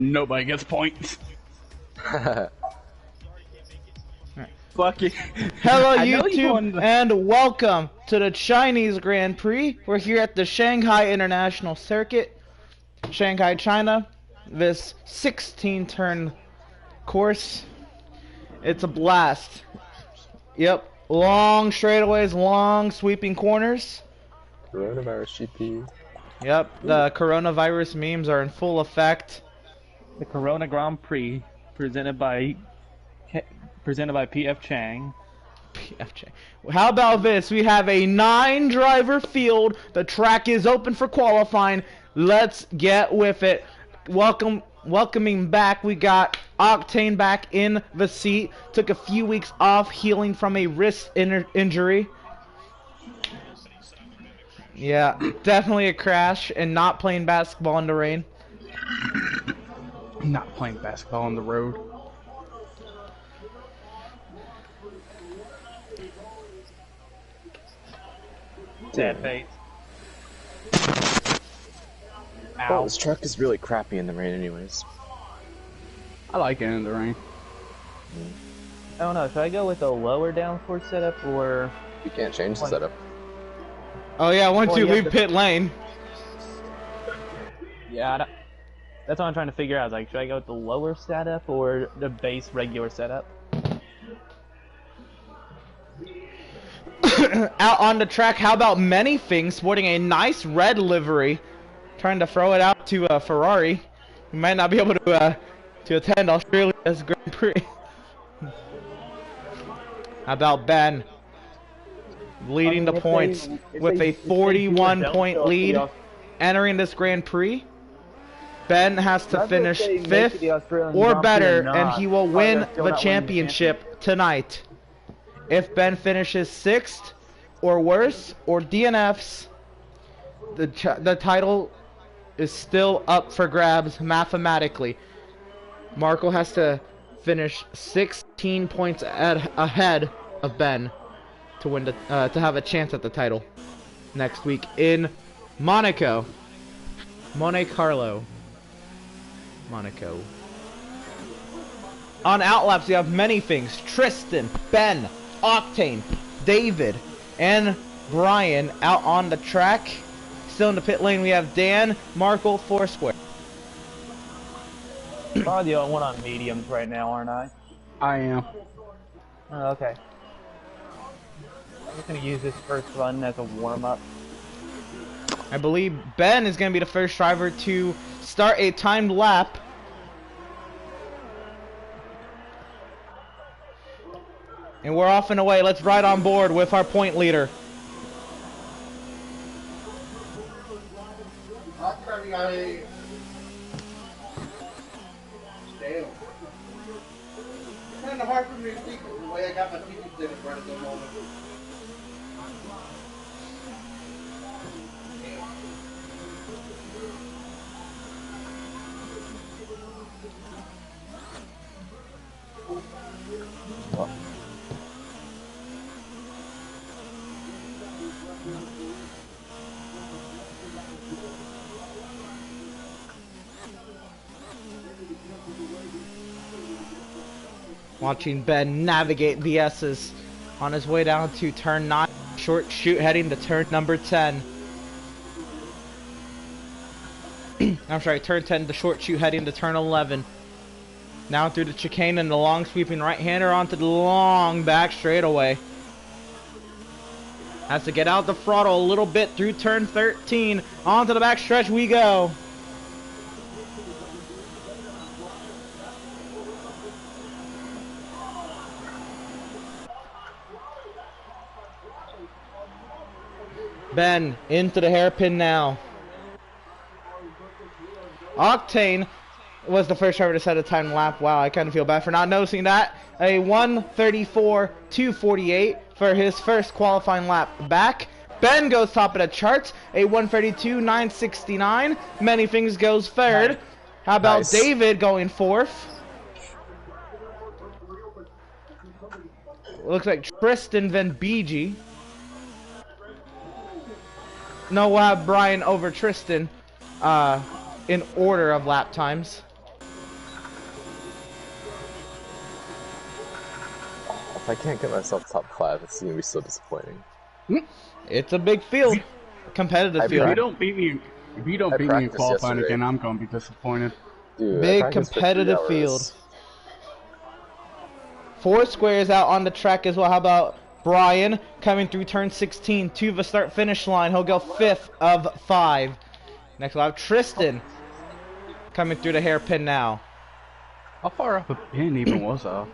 Nobody gets points. Fucking. Hello YouTube and welcome to the Chinese Grand Prix. We're here at the Shanghai International Circuit, Shanghai, China. This 16-turn course. It's a blast. Yep, long straightaways, long sweeping corners. Coronavirus GP. Yep, the coronavirus memes are in full effect. The Corona Grand Prix presented by PF Chang. PF Chang. How about this? We have a 9-driver field. The track is open for qualifying. Let's get with it. Welcoming back, we got Octane back in the seat. Took a few weeks off healing from a wrist injury. Yeah, definitely a crash and not playing basketball in the rain. Not playing basketball on the road. Sad face. Oh, this truck is really crappy in the rain anyways. I like it in the rain. I don't know, should I go with a lower downforce setup or... You can't change the setup. Oh yeah, once you leave pit lane. Yeah, that's what I'm trying to figure out. Like, should I go with the lower setup or the base regular setup? Out on the track, how about Manything sporting a nice red livery, trying to throw it out to Ferrari. He might not be able to attend Australia's Grand Prix. How about Ben leading the points with a 41-point lead entering this Grand Prix? Ben has to finish 5th or better, and he will win the championship tonight. If Ben finishes 6th or worse, or DNFs, the title is still up for grabs mathematically. Marco has to finish 16 points ahead of Ben to win to have a chance at the title next week in Monaco. Monte Carlo. Monaco. On outlaps, you have many things. Tristan, Ben, Octane, David, and Brian out on the track. Still in the pit lane, we have Dan, Markle, Foursquare. Probably the only one on mediums right now, aren't I? I am. Oh, okay. I'm just gonna use this first run as a warm-up. I believe Ben is going to be the first driver to start a timed lap. And we're off and away. Let's ride on board with our point leader. Kind of hard for me to speak the way I got my TV sitting right at the moment. Watching Ben navigate the S's on his way down to turn 9, short shoot heading to turn number 10. I'm sorry, turn 10 to short shoot heading to turn 11. Now through the chicane and the long sweeping right-hander onto the long back straightaway. Has to get out the throttle a little bit through turn 13. Onto the back stretch we go. Ben into the hairpin now. Octane was the first driver to set a time lap. Wow, I kind of feel bad for not noticing that. A 1:34.248 for his first qualifying lap back. Ben goes top of the charts, a 1:32.969. Manythings goes third. How about David going 4th? Looks like Tristan Van BG. No, we'll have Brian over Tristan in order of lap times. If I can't get myself top 5, it's gonna be so disappointing. It's a big field, competitive field. If you don't beat me in qualifying yesterday. again, I'm gonna be disappointed. Dude, Big I practiced for 3 competitive hours. field. Foursquare is out on the track as well. How about Brian coming through turn 16 to the start finish line? He'll go 5th of 5. Next we'll have Tristan coming through the hairpin now. How far up a pin even was I?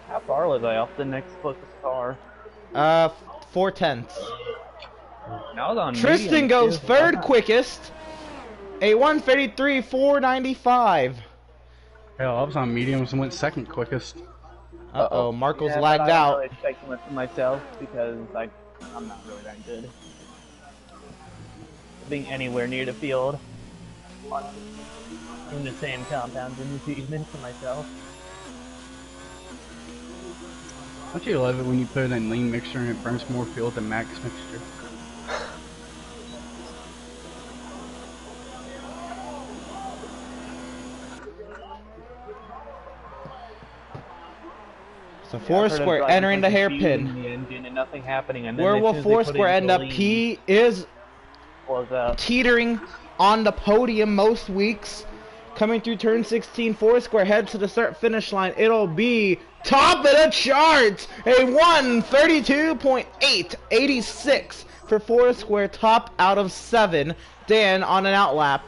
How far was I off the next closest car? 4/10. I was on Tristan medium, goes too. 3rd quickest. A 1:33.495. Hell, I was on mediums and went 2nd quickest. Uh-oh, Marco's Yeah, lagged but I out. don't really expect much of myself because I'm not really that good. Being anywhere near the field in the same compound in the season for myself. Don't you love it when you put it in lean mixture and it burns more fuel than max mixture? So Foursquare entering the hairpin. The engine and nothing happening. And then Where as will soon as they put it Foursquare into end up? lean, He is was teetering on the podium most weeks. Coming through turn 16, Foursquare head to the start finish line. It'll be top of the charts. A 1:32.886 for Foursquare, top out of 7. Dan on an outlap.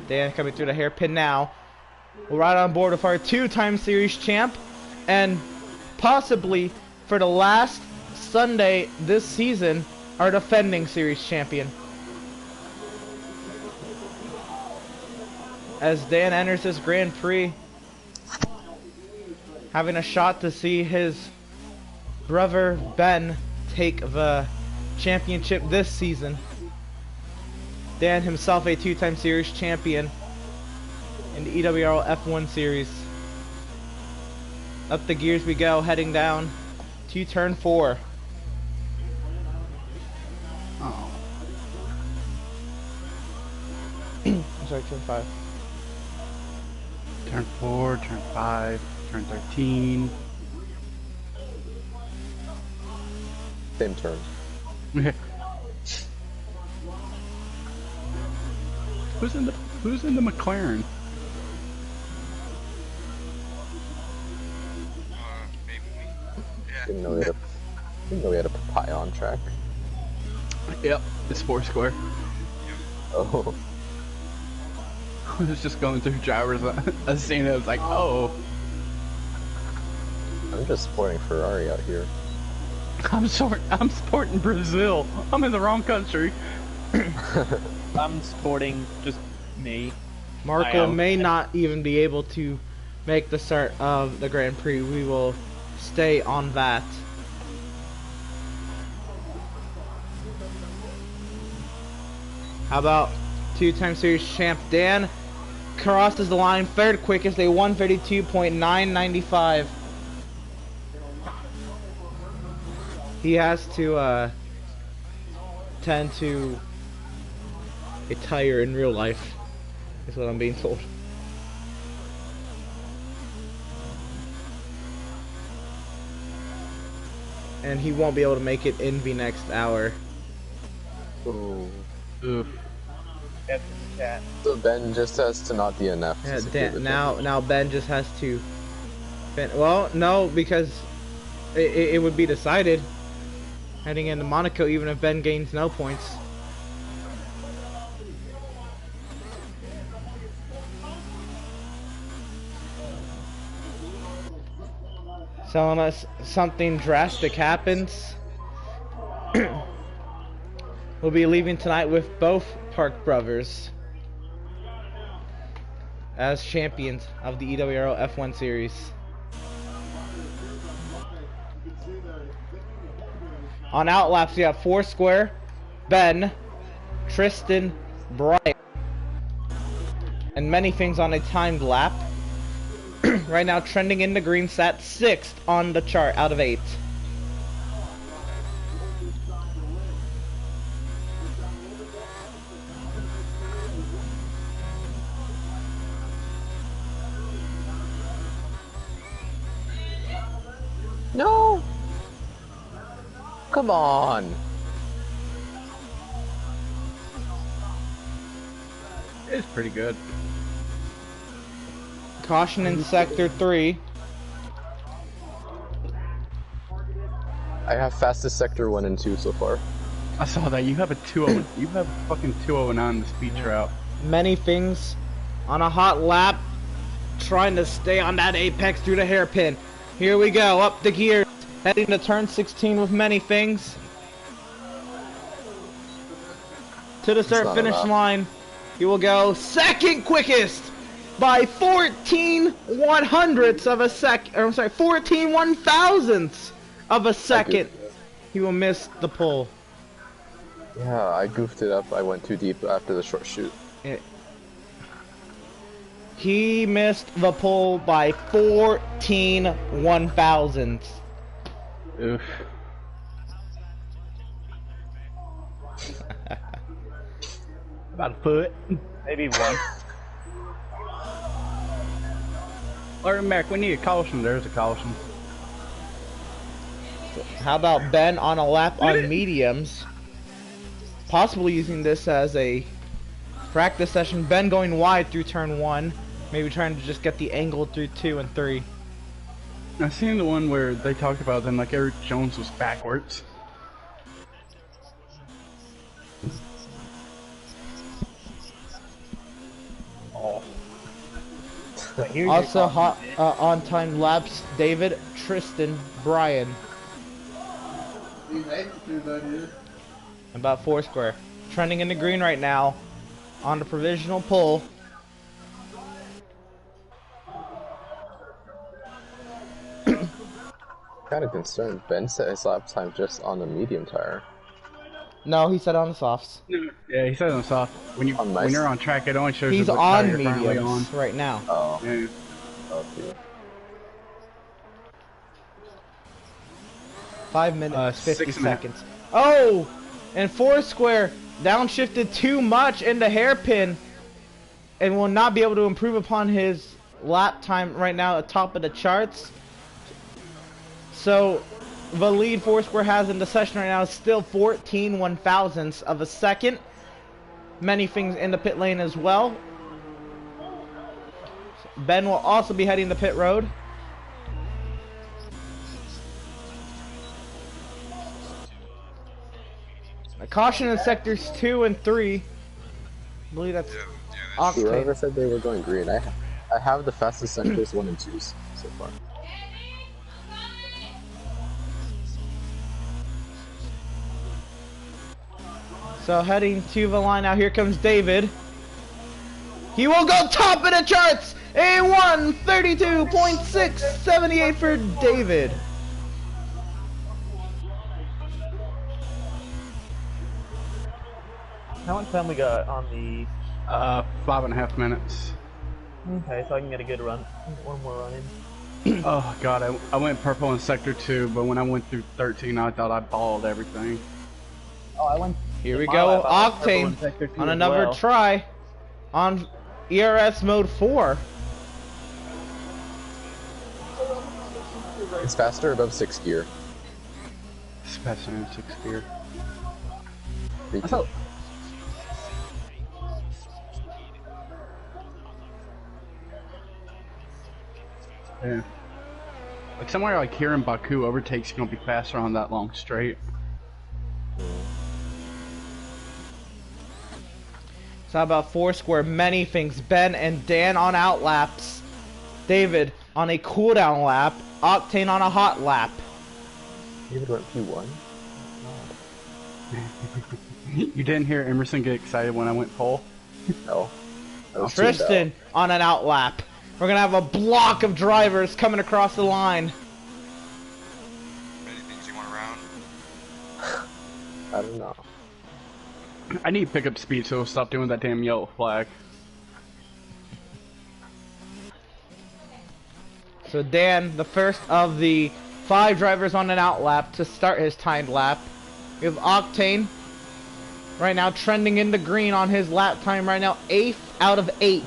Dan coming through the hairpin now. We're right on board with our 2-time series champ, and possibly for the last Sunday this season, our defending series champion. As Dan enters this Grand Prix, having a shot to see his brother Ben take the championship this season. Dan himself a 2-time series champion in the EWRL F1 series. Up the gears we go, heading down to turn 4. Oh. I'm sorry, turn 5. Turn 4, turn 5, turn 13. Same turn. Who's in the McLaren? Didn't know we had a papaya on track. Yep, it's Foursquare. Oh. I was just going through drivers. I seen it. I was like, oh. I'm just supporting Ferrari out here. I'm supporting Brazil. I'm in the wrong country. I'm supporting just me. Marco may not even be able to make the start of the Grand Prix. We will stay on that. How about 2-time series champ Dan crosses the line 3rd quickest, a 1:32.995. He has to tend to a tire in real life, is what I'm being told. And he won't be able to make it in the next hour. Ooh. Oof. That's in the chat. So Ben just has to not DNF. Yeah, now Ben just has to. Well, no, because it would be decided heading into Monaco, even if Ben gains no points. So unless something drastic happens, we'll be leaving tonight with both Park brothers as champions of the EWRL F1 series. On outlaps, you have Foursquare, Ben, Tristan, Brian, and many things on a timed lap. Right now, trending in the green, sat 6th on the chart out of 8. come on. It's pretty good. Caution in sector 3. I have fastest sector 1 and 2 so far. I saw that. You have a 2-0. You have a fucking 209 in the speed trap. Many things on a hot lap, trying to stay on that apex through the hairpin. Here we go, up the gears, heading to turn 16 with many things. To the start finish line, he will go second quickest by 14 100ths of a second. I'm sorry, 14 1,000ths of a second. He will miss the pole. Yeah, I goofed it up. I went too deep after the short shoot. He missed the pole by 14 1,000ths. Oof. About a foot. Maybe one. Or Mac, we need a caution. There's a caution. How about Ben on a lap on mediums? Possibly using this as a practice session. Ben going wide through turn 1. Maybe trying to just get the angle through 2 and 3. I seen the one where they talked about then like Eric Jones was backwards. Oh. Also hot on time laps, David, Tristan, Brian. About 4 square. Trending in the green right now. On the provisional pole. Kind of concerned. Ben set his lap time just on the medium tire. No, he said on the softs. Yeah, he said on soft. When you're on track, it only shows He's you what on tire you're currently mediums right now. Oh. Yeah. Okay. 5 minutes, 50 6.5. seconds. Oh! And 4 square downshifted too much into hairpin and will not be able to improve upon his lap time right now at top of the charts. So the lead 4 square has in the session right now is still 14 1,000ths of a second. Many things in the pit lane as well. Ben will also be heading the pit road. A caution in sectors 2 and 3. I believe that's Whoever Octane. said they were going green, I have the fastest sectors 1 and 2s so far. So heading to the line now, here comes David. He will go top of the charts! A 132.678 for David. How much time we got on the... 5.5 minutes. Okay, so I can get a good run. One more run in. Oh god, I went purple in sector 2, but when I went through 13, I thought I balled everything. Oh, I went... Here we go, Octane on another try on ERS mode 4. It's faster above 6th gear. It's faster in 6th gear. Me I too. thought... Yeah. Like somewhere like here in Baku, overtake's gonna be faster on that long straight. So how about 4 square? Many things. Ben and Dan on out laps. David on a cooldown lap. Octane on a hot lap. David went P1. You didn't hear Emerson get excited when I went pole? No. I was tuned Tristan on an out lap. We're gonna have a block of drivers coming across the line. Any things you want around? out. I don't know. I need pickup speed, so stop doing that damn yellow flag. So Dan, the first of the 5 drivers on an out lap to start his timed lap. We have Octane right now trending into green on his lap time right now, 8th out of 8.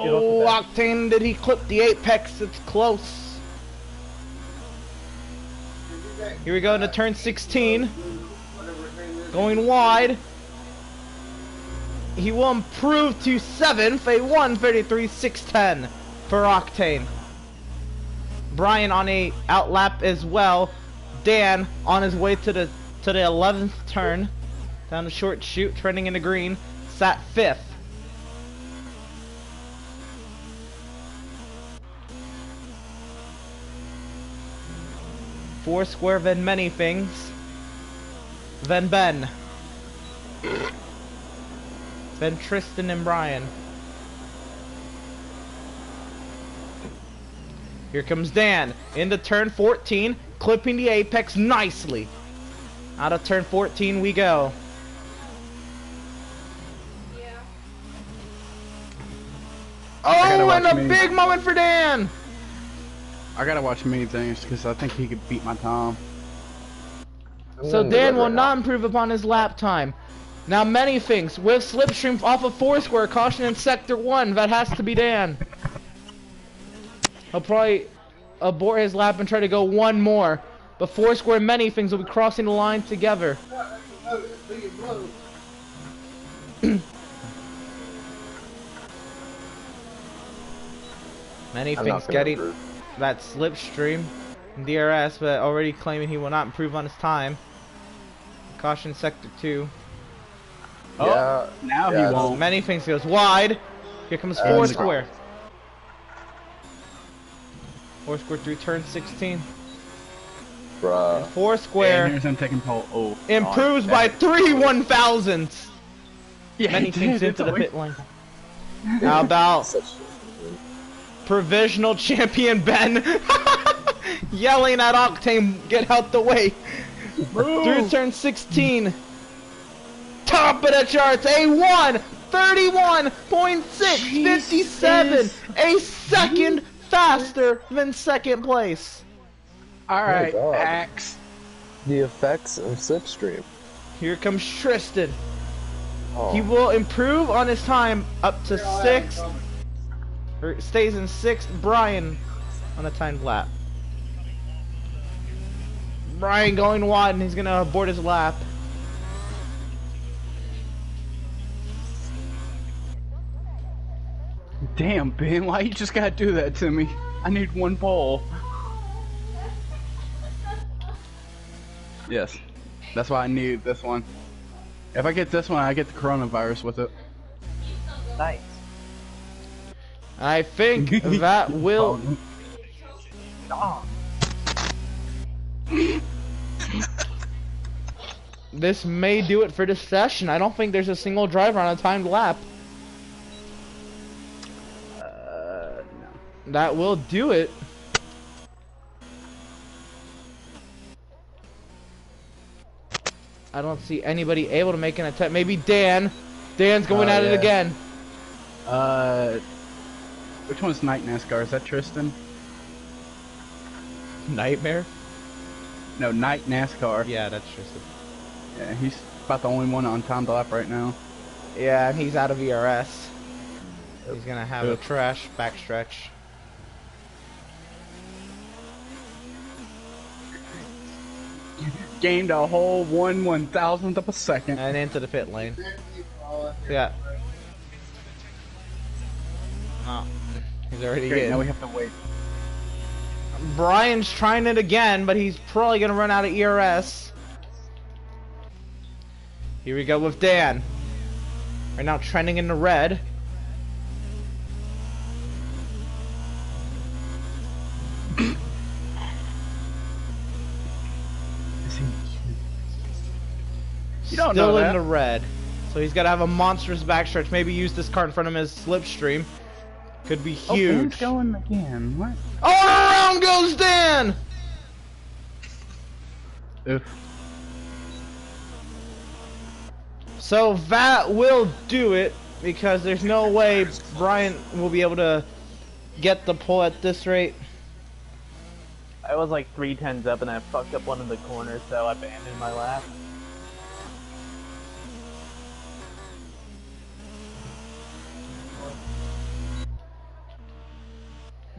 Oh, Octane, did he clip the apex? It's close. Here we go into turn 16. Going wide. He will improve to 7th, a 1:33.610 for Octane. Brian on a outlap as well. Dan on his way to the 11th turn. Down the short chute, trending into green. Sat 5th. Foursquare, then many things. Then Ben. Then Tristan and Brian. Here comes Dan into turn 14, clipping the apex nicely. Out of turn 14 we go. Oh, and a big moment for Dan! I gotta watch many things because I think he could beat my time. So Dan will not improve upon his lap time. Now many things. With slipstream off of Foursquare, caution in sector 1. That has to be Dan. He'll probably abort his lap and try to go one more. But Foursquare and many things will be crossing the line together. Many things getting that slipstream in DRS, but already claiming he will not improve on his time. Caution sector 2. Yeah, oh, now he won't. Many things goes wide. Here comes Foursquare. Foursquare through turn 16. Bruh. Foursquare here's him taking pole. Oh, improves by 3 1,000ths. Yeah, Many things into the pit lane. How about provisional champion Ben yelling at Octane, get out the way. Through turn 16. Top of the charts, a 1:31.657, a second faster than second place. Alright, Axe. The effects of slipstream. Here comes Tristan. Oh. He will improve on his time up to 6th, or stays in 6th. Brian on a timed lap. Brian going wide and he's gonna abort his lap. Damn, Ben, why you just gotta do that to me? I need one pole. Yes, that's why I need this one. If I get this one, I get the coronavirus with it. Nice. I think that will... Stop. This may do it for this session. I don't think there's a single driver on a timed lap. No. That will do it. I don't see anybody able to make an attempt. Maybe Dan. Dan's going at it again. Which one's Night NASCAR? Is that Tristan? Nightmare? No, Night NASCAR. Yeah, that's Tristan. Yeah, he's about the only one on timed lap right now. Yeah, and he's out of ERS. He's gonna have a trash backstretch. Gained a whole 1/1000th of a second. And into the pit lane. Yeah. Oh, he's already Great, in. now we have to wait. Brian's trying it again, but he's probably gonna run out of ERS. Here we go with Dan. Right now trending in the red. You don't Still know in that. the red. So he's got to have a monstrous backstretch. Maybe use this car in front of him as slipstream. Could be Oh, huge. Ben's going again. What? Oh, and around goes Dan! Oof. So that will do it, because there's no way Brian will be able to get the pole at this rate. I was like 3/10 up and I fucked up one of the corners, so I abandoned my lap.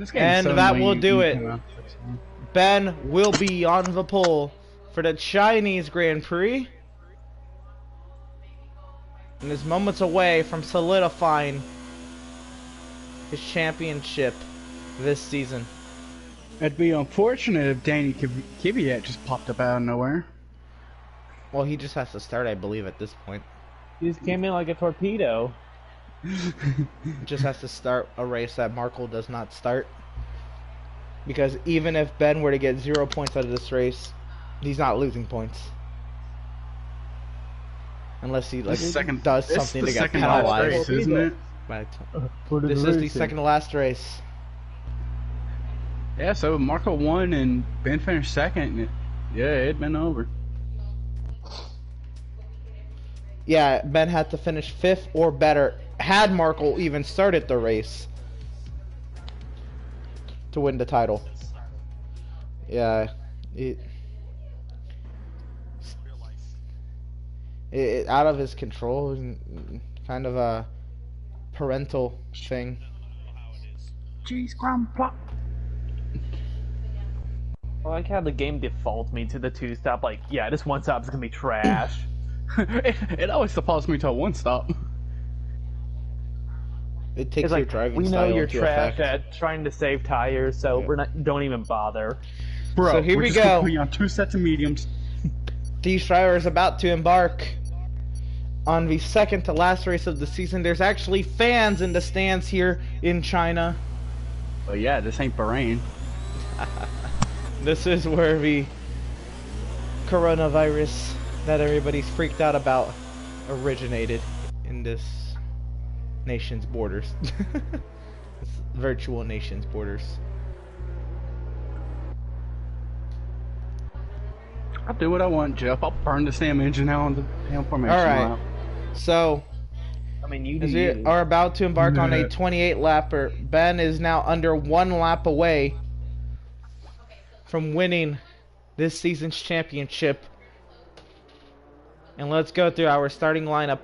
This game's And so that annoying will you do can it. come out. Ben will be on the pole for the Chinese Grand Prix. And is moments away from solidifying his championship this season. It'd be unfortunate if Danny Kvyat just popped up out of nowhere. Well, he just has to start, I believe, at this point. He just came in like a torpedo. Just has to start a race that Markle does not start. Because even if Ben were to get 0 points out of this race, he's not losing points. Unless he does something to get penalized. Race, isn't it? This is the second to last race. Yeah, so Marco won and Ben finished second. Yeah, it'd been over. Yeah, Ben had to finish 5th or better, had Markle even started the race, to win the title. Yeah, it out of his control, kind of a parental thing. Jeez, grandpa. I like how the game defaults me to the 2-stop. Like, yeah, this 1-stop is gonna be trash. it always defaults me to a 1-stop. It takes It's your like, driving we know style you're into trash effect. at trying to save tires, so Yeah. we're not. Don't even bother. Bro, So here we're we just gonna go. put you on 2 sets of mediums. These drivers about to embark on the second to last race of the season. There's actually fans in the stands here in China. But yeah, this ain't Bahrain. This is where the coronavirus that everybody's freaked out about originated, in this nation's borders. This virtual nation's borders. I'll do what I want, Jeff. I'll burn the Sam engine out on the damn formation. Alright. So, I mean, you do as we you. are about to embark on a 28 lapper, Ben is now under 1 lap away from winning this season's championship. And let's go through our starting lineup.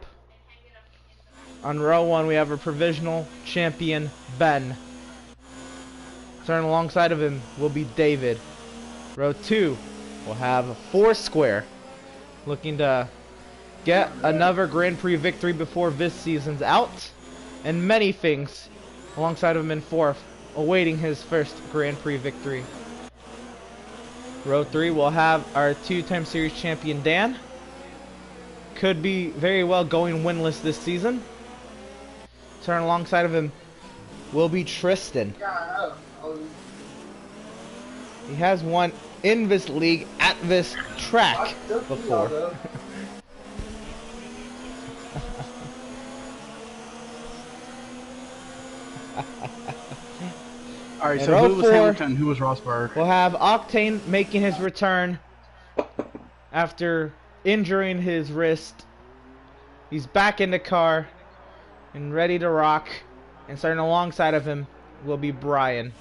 On row 1, we have a provisional champion, Ben. Starting alongside of him will be David. Row 2, we'll have Foursquare, looking to get another Grand Prix victory before this season's out. And Many Things alongside of him in 4th, awaiting his first Grand Prix victory. Row 3, we'll have our 2-time series champion, Dan. Could be very well going winless this season. Turn alongside of him will be Tristan. He has won in this league at this track before. Alright, And so row who was 4, Hamilton? Who was Rosberg? we'll have Octane making his return after injuring his wrist. He's back in the car and ready to rock. And starting alongside of him will be Brian.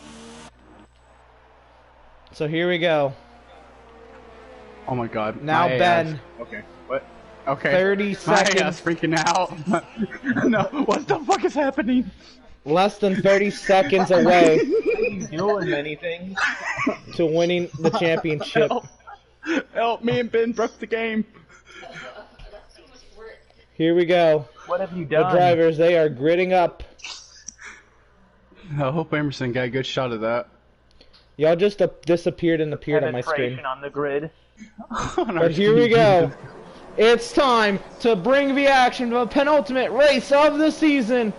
So here we go. Oh my god. Now my Ben. ass. Okay. What? Okay. 30 seconds. My ass freaking out. No, what the fuck is happening? Less than 30 seconds away Doing many things. to winning the championship. Help. Help me and Ben broke the game. Here we go. What have you The done? drivers, they are gritting up. I hope Emerson got a good shot of that. Y'all just disappeared and appeared on my screen. Penetration on the grid. But here we go. It's time to bring the action to the penultimate race of the season.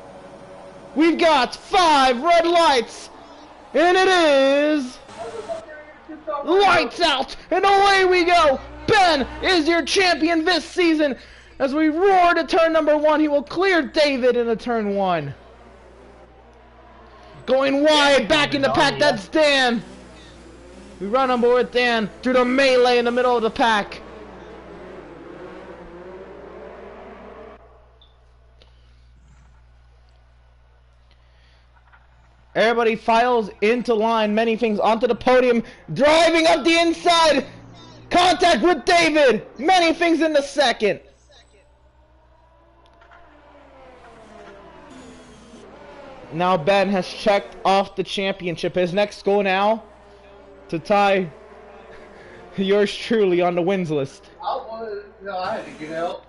We've got 5 red lights, and it is lights out, and away we go. Ben is your champion this season. As we roar to turn number 1, he will clear David into turn 1. Going wide, back in the pack, that's Dan. We run on board with Dan through the melee in the middle of the pack. Everybody files into line, Many Things onto the podium, driving up the inside. Contact with David. Many Things in the second. Now Ben has checked off the championship. His next goal now to tie yours truly on the wins list. I had to get out.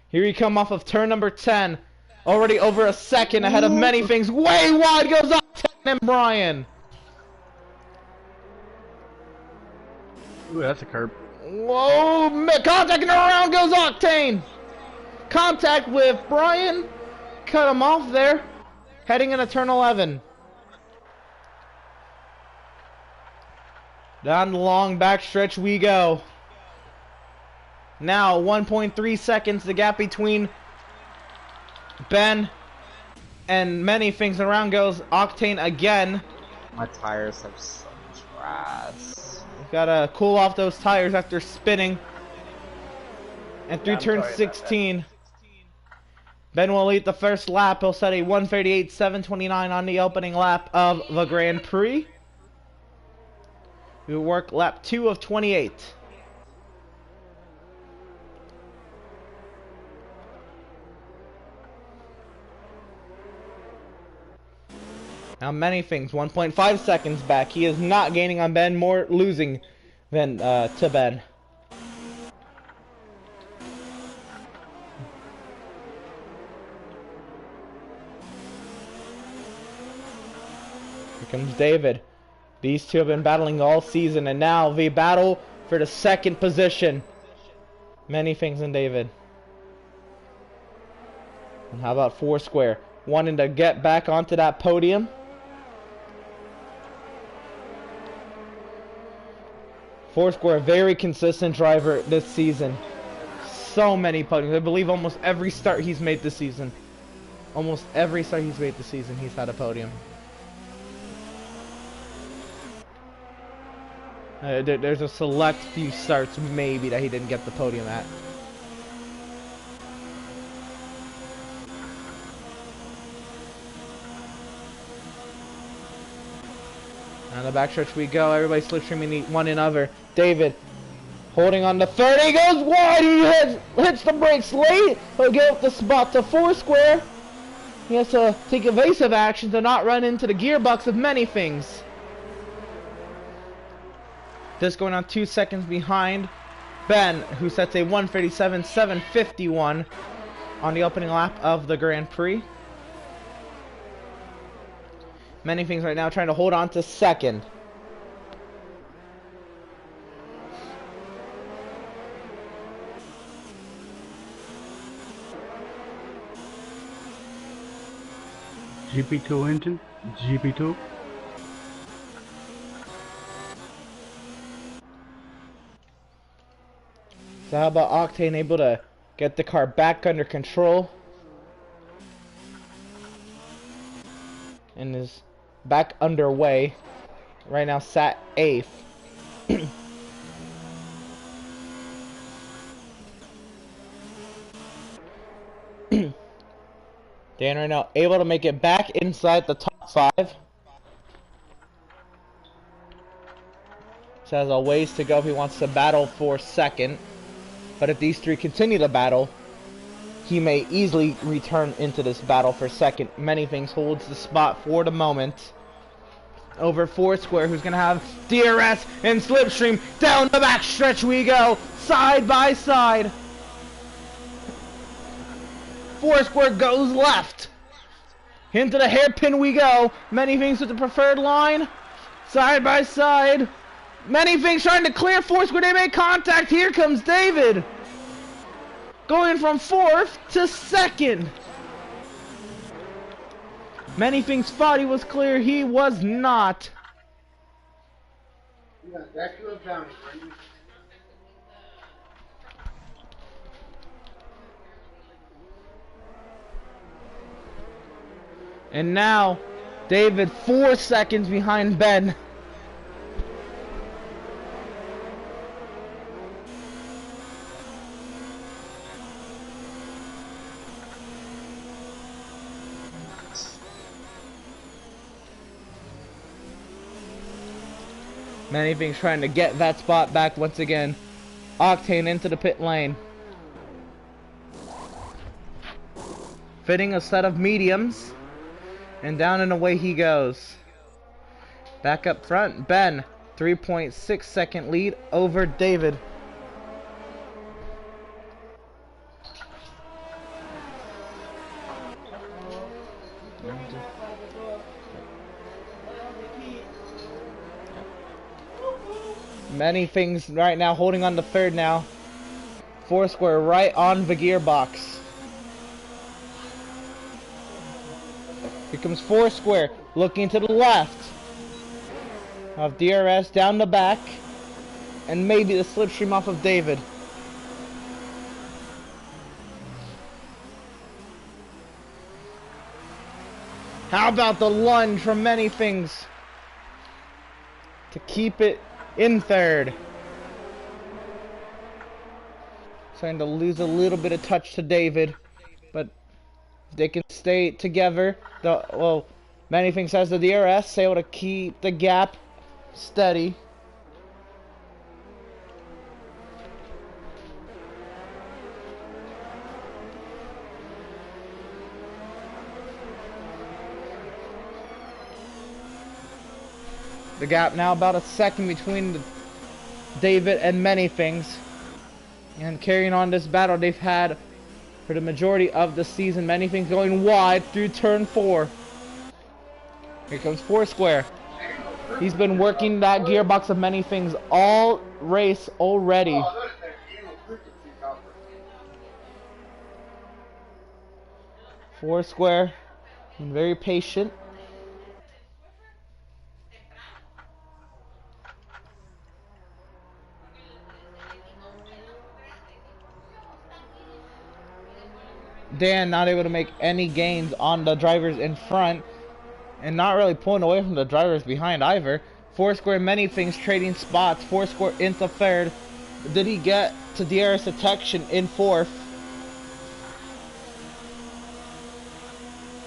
Here he come off of turn number 10. Already over a second ahead of many things. Way wide goes Octane and Brian. Ooh, that's a curb. Whoa, contacting around goes Octane. Contact with Brian. Cut him off there. Heading into turn 11. Down the long backstretch we go. Now 1.3 seconds, the gap between Ben and many things. Around goes Octane again. My tires have so much grass. Gotta cool off those tires after spinning. And through turn 16, Ben will lead the first lap. He'll set a 1:38.729 on the opening lap of the Grand Prix. We will work lap 2 of 28. Now many things, 1.5 seconds back. He is not gaining on Ben, more losing than to Ben. Here comes David. These two have been battling all season, and now they battle for the second position. Many things in David. And how about Foursquare? Wanting to get back onto that podium. Foursquare, a very consistent driver this season. So many podiums. I believe almost every start he's made this season. Almost every start he's made this season, he's had a podium. There's a select few starts, maybe, that he didn't get the podium at. On the backstretch we go. Everybody slipstreaming one another. David holding on to third. He goes wide. He hits the brakes late. He'll give up the spot to Foursquare. He has to take evasive action to not run into the gearbox of many things. Just going on 2 seconds behind Ben, who sets a 1:37.751 on the opening lap of the Grand Prix. Many things right now trying to hold on to second. GP2 engine? GP2? So how about Octane able to get the car back under control? And is back underway. Right now sat 8th. Dan right now able to make it back inside the top 5. So has a ways to go if he wants to battle for second. But if these three continue to battle, he may easily return into this battle for second. Many things holds the spot for the moment. Over Foursquare, who's going to have DRS and Slipstream. Down the back stretch we go, side by side. Foursquare goes left. Into the hairpin we go. Many things with the preferred line. Side by side. Many things trying to clear Foursquare. They make contact. Here comes David. Going from 4th to 2nd. Many things thought he was clear. He was not. And now, David 4 seconds behind Ben. Many things trying to get that spot back once again. Octane into the pit lane. Fitting a set of mediums. And down and away he goes. Back up front, Ben. 3.6 second lead over David. Many things right now holding on to third now. Foursquare right on the gearbox. Here comes Foursquare looking to the left of DRS down the back, and maybe the slipstream off of David. How about the lunge from Many Things to keep it in third? Starting to lose a little bit of touch to David, but they can stay together. Many Things has the DRS, able to keep the gap steady. The gap now about a second between David and Many Things. And carrying on this battle they've had for the majority of the season. Many Things going wide through turn 4. Here comes Foursquare. He's been working that gearbox of Many Things all race already. Foursquare, very patient. Dan not able to make any gains on the drivers in front, and not really pulling away from the drivers behind either. Foursquare, Many Things trading spots. Foursquare into third. Did he get to DRS detection in fourth?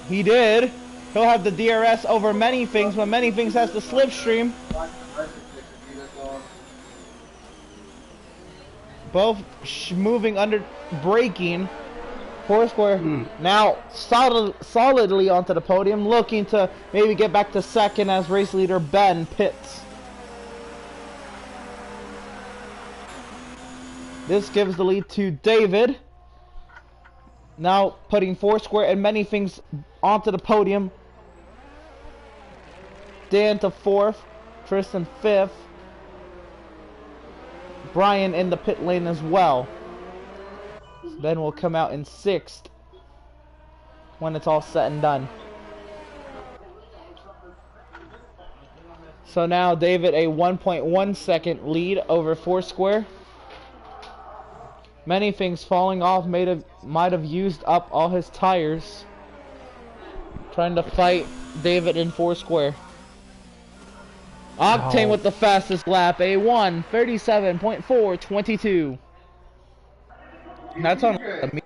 He did. He'll have the DRS over Many Things, but Many Things has the slipstream. Both moving under braking. Foursquare now solidly onto the podium, looking to maybe get back to second as race leader Ben pits. This gives the lead to David. Now putting Foursquare and Many Things onto the podium. Dan to fourth, Tristan fifth. Brian in the pit lane as well. Ben will come out in sixth when it's all said and done. So now David a 1.1 second lead over Foursquare. Many Things falling off, might have used up all his tires. Trying to fight David in Foursquare. Octane with the fastest lap, a 1:37.422. That's on the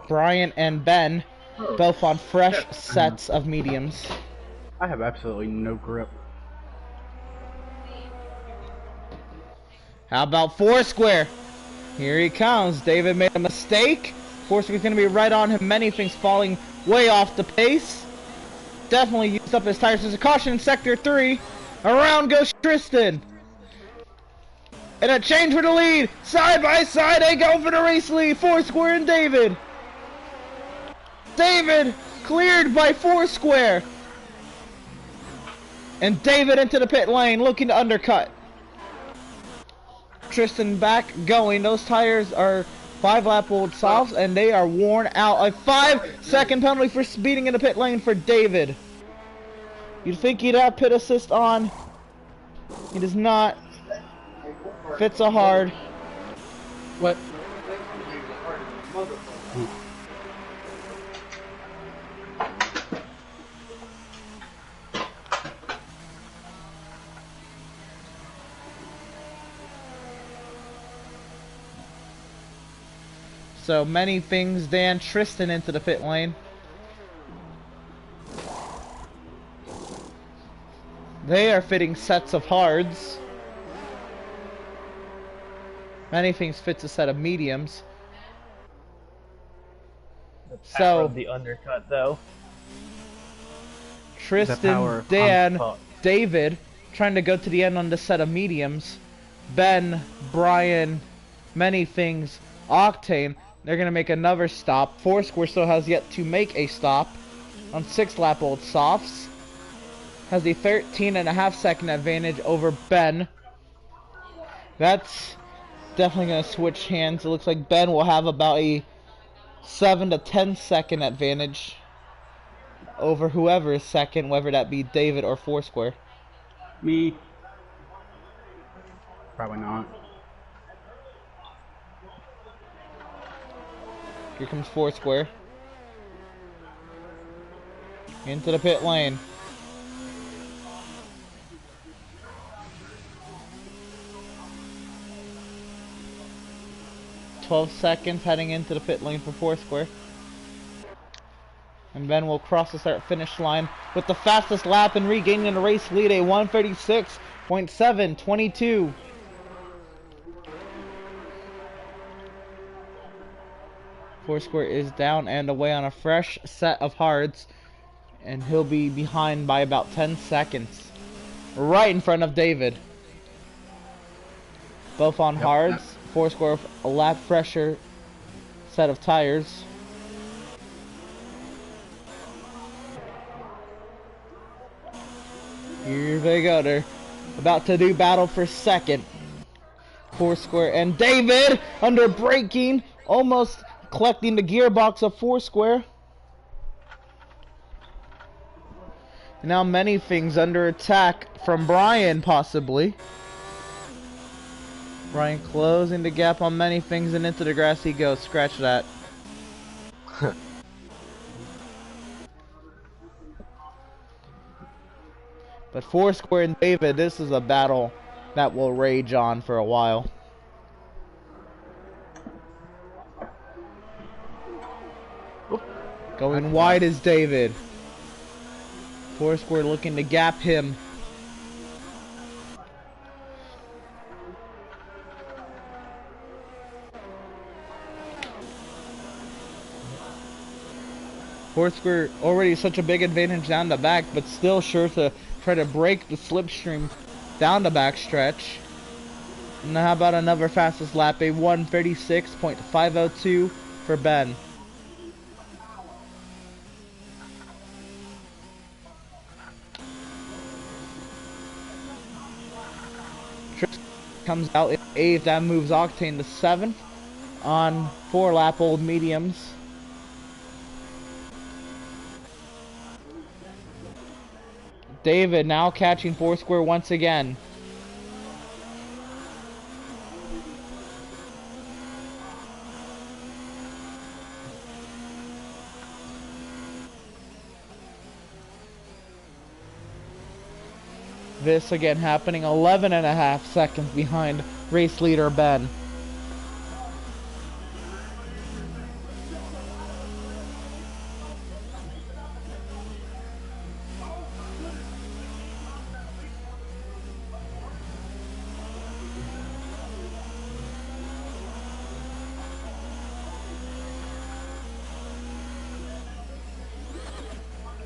Brian and Ben both on fresh sets of mediums. I have absolutely no grip. How about Foursquare? Here he comes. David made a mistake. Foursquare's going to be right on him. Many Things falling way off the pace. Definitely used up his tires. There's a caution in sector 3. Around goes Tristan. And a change for the lead. Side by side, they go for the race lead. Foursquare and David. David cleared by Foursquare. And David into the pit lane, looking to undercut. Tristan back going. Those tires are 5-lap-old softs, and they are worn out. A 5-second penalty for speeding in the pit lane for David. You'd think he'd have pit assist on. He does not. Fits a hard. What? So Many Things, Dan, Tristan into the pit lane. They are fitting sets of hards. Many things fits a set of mediums. The power So of the undercut, though. Tristan, of Dan, Fuck. David trying to go to the end on the set of mediums. Ben, Brian, many things. Octane, they're gonna make another stop. Foursquare still has yet to make a stop on 6-lap old softs. Has a 13.5-second advantage over Ben. That's definitely gonna switch hands. It looks like Ben will have about a 7 to 10-second advantage over whoever is second, whether that be David or Foursquare. Me. Probably not. Here comes Foursquare. Into the pit lane. "12 seconds heading into the pit lane for Foursquare. And Ben will cross the start-finish line with the fastest lap and regaining the race lead, a 1:36.722. Foursquare is down and away on a fresh set of hards, and he'll be behind by about 10 seconds. Right in front of David. Both on hards. Foursquare a lap fresher set of tires. Here they go. They're about to do battle for second. Foursquare and David under braking, almost collecting the gearbox of Foursquare. Now many things under attack from Brian, possibly. Brian closing the gap on many things, and into the grass he goes. Scratch that. But Foursquare and David, this is a battle that will rage on for a while. Going wide is David. Foursquare looking to gap him. Foursquare already such a big advantage down the back, but still sure to try to break the slipstream down the back stretch. And how about another fastest lap, a 1:36.502 for Ben. Tristan comes out in 8th, that moves Octane to 7th on 4-lap old mediums. David now catching Foursquare once again. This again happening 11.5 seconds behind race leader Ben.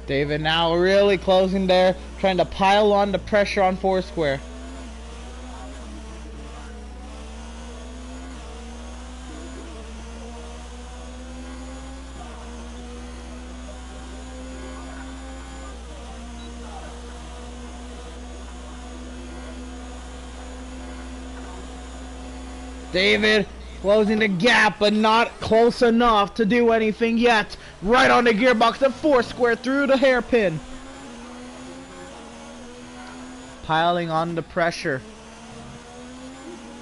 David now really closing there, trying to pile on the pressure on Foursquare. David closing the gap, but not close enough to do anything yet. Right on the gearbox of Foursquare through the hairpin. Piling on the pressure.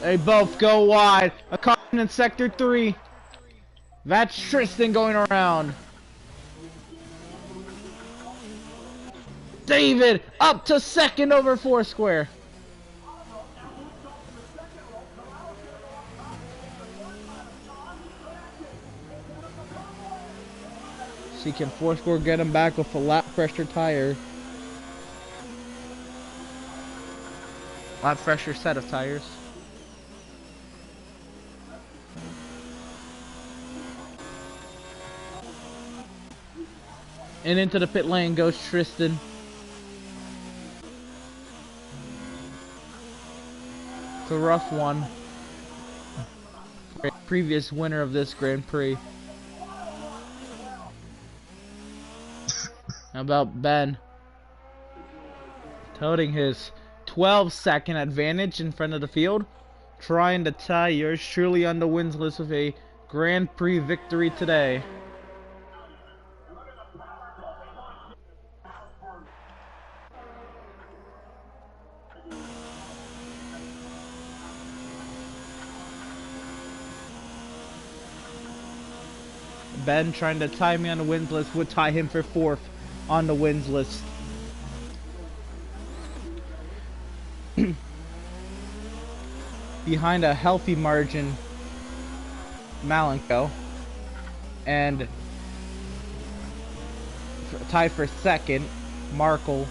They both go wide. A caution in sector 3. That's Tristan going around. David up to second over Foursquare. See, can Foursquare get him back with a lap fresher tire? Lap fresher set of tires. And into the pit lane goes Tristan. It's a rough one. Previous winner of this Grand Prix. How about Ben? Toting his 12-second advantage in front of the field. Trying to tie yours truly on the wins list with a Grand Prix victory today. Ben trying to tie me on the wins list would tie him for 4th on the wins list. Behind a healthy margin, Malenko, and tied for 2nd, Markle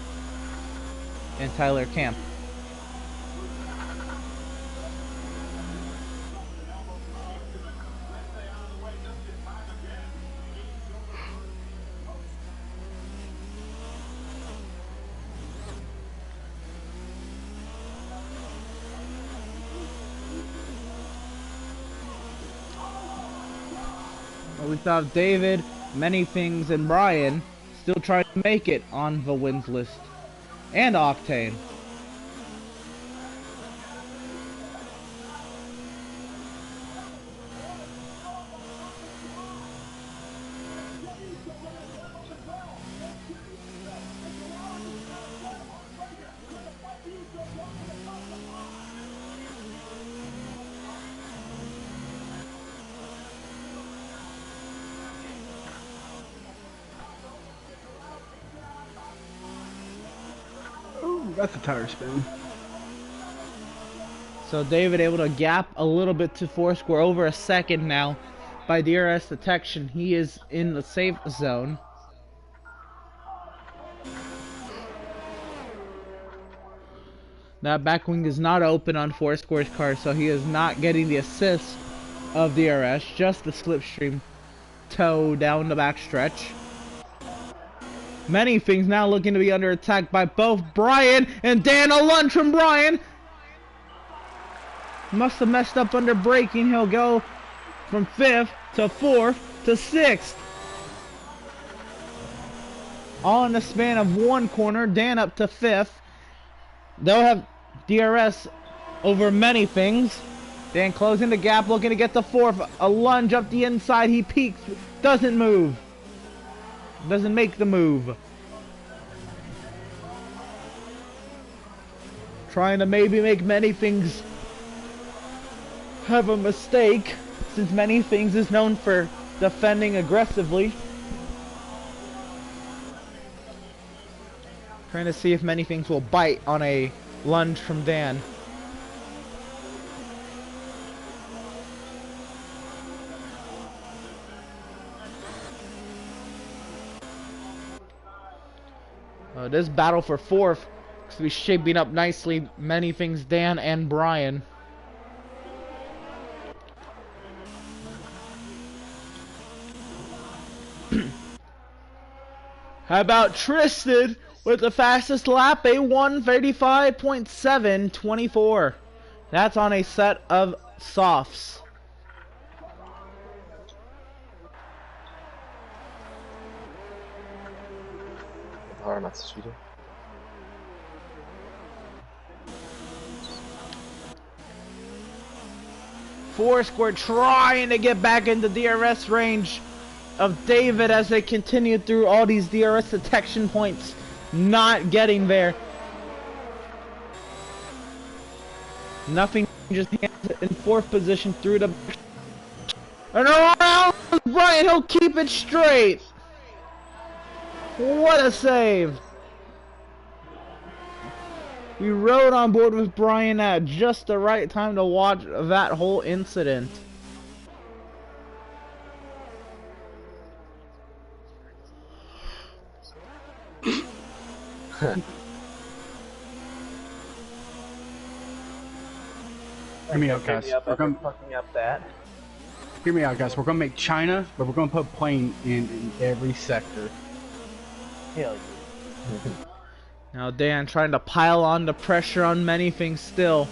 and Tyler Camp. We thought David, Many Things, and Brian still trying to make it on the wins list. And Octane. That's a tire spin. So David able to gap a little bit to Foursquare, over a second now by DRS detection. He is in the safe zone. That back wing is not open on Foursquare's car, so he is not getting the assist of DRS, just the slipstream toe down the backstretch. Many Things now looking to be under attack by both Brian and Dan. A lunge from Brian. Must have messed up under braking. He'll go from 5th to 4th to 6th. All in the span of 1 corner. Dan up to 5th. They'll have DRS over Many Things. Dan closing the gap, looking to get to 4th. A lunge up the inside. He peaks. Doesn't move. Doesn't make the move. Trying to maybe make Many Things have a mistake, since Many Things is known for defending aggressively. Trying to see if Many Things will bite on a lunge from Dan. This battle for 4th looks to be shaping up nicely. Many Things, Dan and Brian. How about Tristan with the fastest lap, a 1:35.724. That's on a set of softs. Foursquare trying to get back into DRS range of David as they continue through all these DRS detection points. Not getting there. Nothing, just hands in 4th position through the... And around Brian, he'll keep it straight. What a save! We rode on board with Brian at just the right time to watch that whole incident. Hear me out, guys. Hear me out, guys. We're gonna make China, but we're gonna put plane in every sector. kill you. Now Dan trying to pile on the pressure on many things still.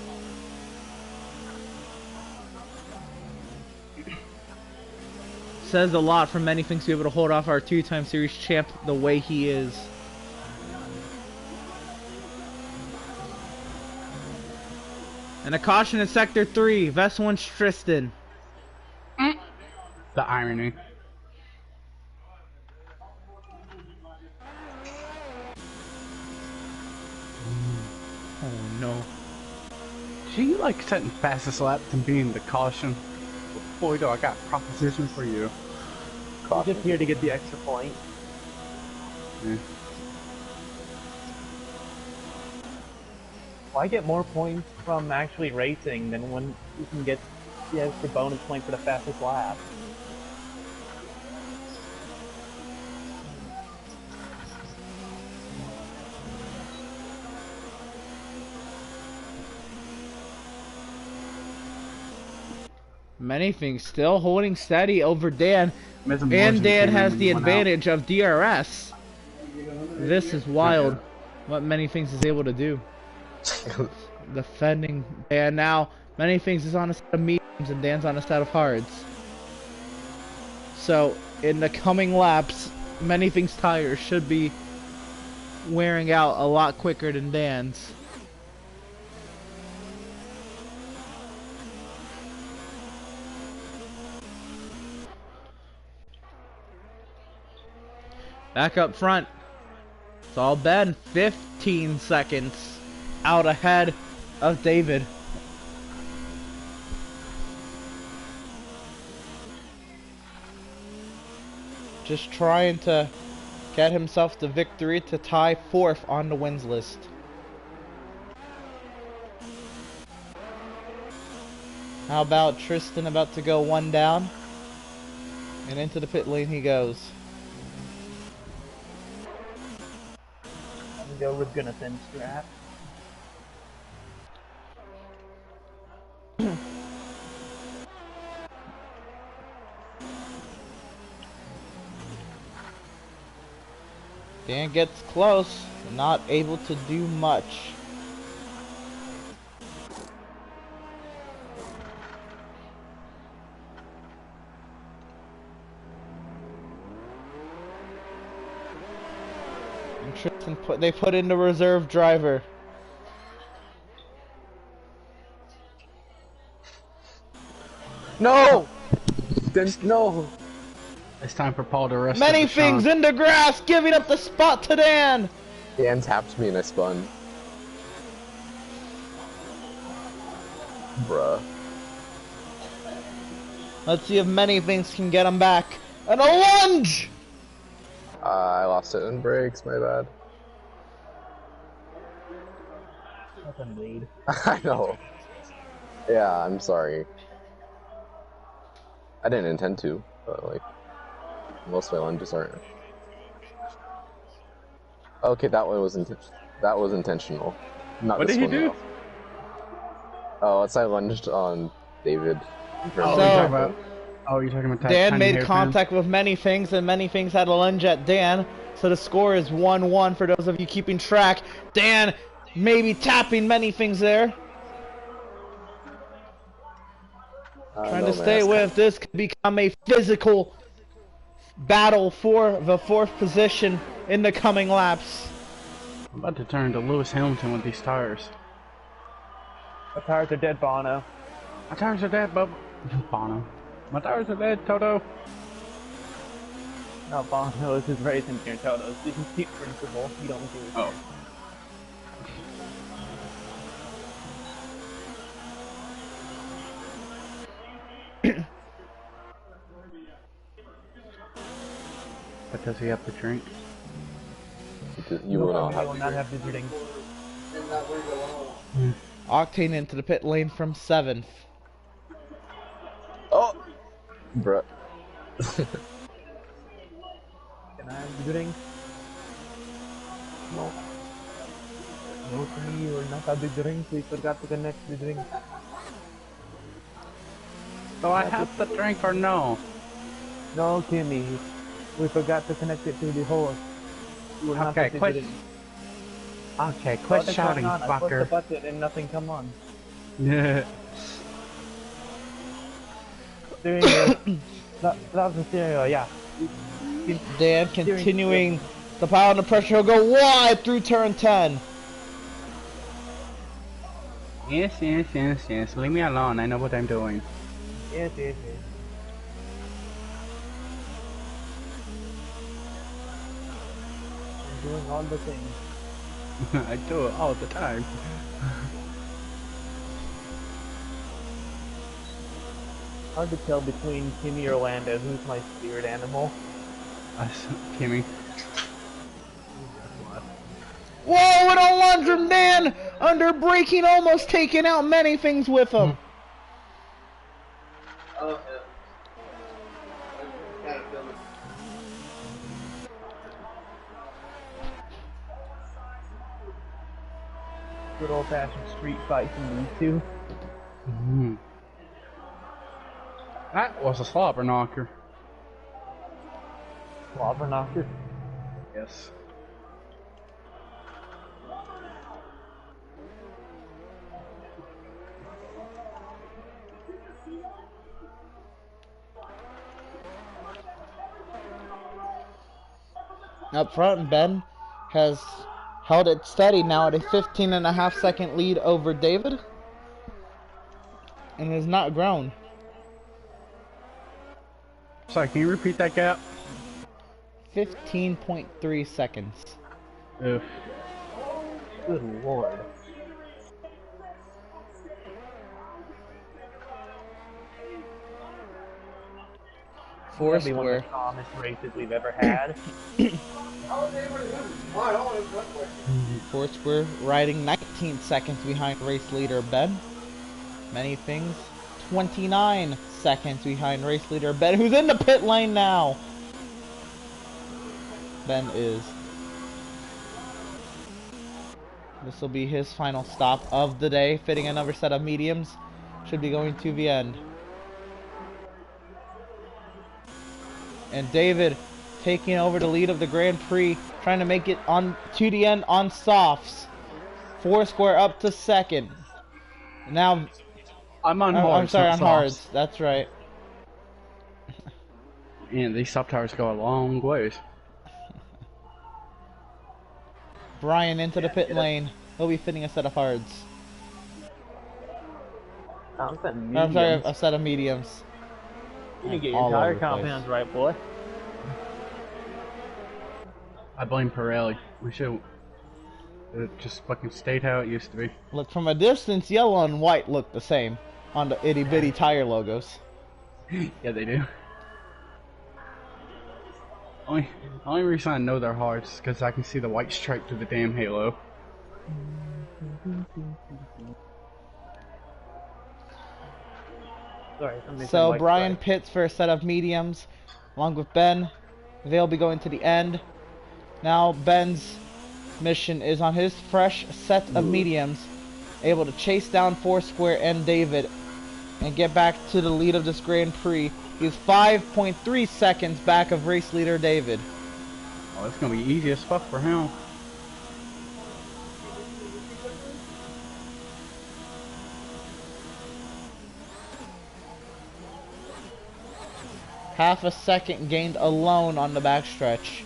Says a lot for many things to be able to hold off our two-time series champ the way he is. And a caution in Sector 3, Vest1's Tristan. The irony. Oh no. Do you like setting fastest laps and being the caution? Boy, do I got a proposition for you. I'm just here to get the extra point. Yeah. Well, I get more points from actually racing than when you can get the extra bonus point for the fastest lap. Many things still holding steady over Dan. Miz And Morrison Dan came has in the and went out. advantage of DRS. This is wild. What many things is able to do. Defending Dan now. Many things is on a set of mediums and Dan's on a set of hards. So in the coming laps, many things tires should be wearing out a lot quicker than Dan's. Back up front. It's all Ben. 15 seconds out ahead of David. Just trying to get himself the victory to tie 4th on the wins list. How about Tristan about to go 1 down? And into the pit lane he goes. Go with Gunnison strap. Dan gets close, not able to do much. And Tristan they put in the reserve driver. No! Then no! It's time for Paul to rest. Many things in the grass, giving up the spot to Dan. Dan tapped me and I spun. Bruh. Let's see if many things can get him back. And a lunge! I lost it in brakes, my bad. That's a lead. I know. Yeah, I'm sorry. I didn't intend to, but like, most of my lunges aren't. Okay, that one was intentional. Not What this did he one, do? though. Oh, it's I lunged on David. So- You're talking about Dan tiny made hairpin? contact with many things, and many things had a lunge at Dan. So the score is 1-1 for those of you keeping track. Dan maybe tapping many things there. Trying to stay with. This could become a physical battle for the 4th position in the coming laps. I'm about to turn to Lewis Hamilton with these tires. My tires are dead, Bono. My tires are dead, Bub. Bono. My tires are dead, Toto. No, Bono is his racing near Toto's. You can keep principle. You don't do it. Oh. But does he have to drink? You will not I will have not to. have visiting. Octane into the pit lane from 7th. Oh! Bruh. Can I have visiting? No. No, Timmy, you will not have visiting. We forgot to connect visiting. Do I have to drink or no? No, Timmy. We forgot to connect it to the horse. You were not Okay, supposed to quit. do it. Okay, Oh, quit that's shouting, going on. I pushed the fucker. button and nothing come on. Yeah. Steering wheel. That was the steering wheel, yeah. Dan continuing the power under pressure. He'll go wide through turn 10. Yes. Leave me alone. I know what I'm doing. Yes. I'm doing all the things. I do it all the time. Hard to tell between Timmy or Orlando who's my spirit animal. Us, Kimmy. Whoa, and a lunge from Dan under braking, almost taking out many things with him. Good old-fashioned street fight from these two. That was a slobber knocker. Slobber knocker. Yes. Up front, Ben has held it steady now at a 15.5-second lead over David, and has not grown. Sorry, can you repeat that gap? 15.3 seconds. Ugh. Good lord. Four That'll be one of square. the calmest races we've ever had. Four square riding 19 seconds behind race leader Ben. Many things. 29 seconds behind race leader Ben, who's in the pit lane now. Ben is. This will be his final stop of the day, fitting another set of mediums. Should be going to the end. And David taking over the lead of the Grand Prix, trying to make it on to the end on softs. Four square up to second. Now I'm on hards. I'm sorry, not on softs. hards. That's right. And these soft tires go a long ways. Brian into the pit lane. He'll be fitting a set of hards. I'm I'm sorry, a set of mediums. You need to get All your tire over the place. compounds right, boy. I blame Pirelli. We should just fucking stayed how it used to be. Look, from a distance, yellow and white look the same on the itty bitty tire logos. Yeah, they do. Only reason I know they're hard is because I can see the white stripe through the damn halo. Sorry, somebody said So white Brian stripe. pits for a set of mediums, along with Ben. They'll be going to the end. Now Ben's mission is on his fresh set of mediums, able to chase down Foursquare and David, and get back to the lead of this Grand Prix. He's 5.3 seconds back of race leader David. Oh, it's gonna be easy as fuck for him. Half a second gained alone on the backstretch.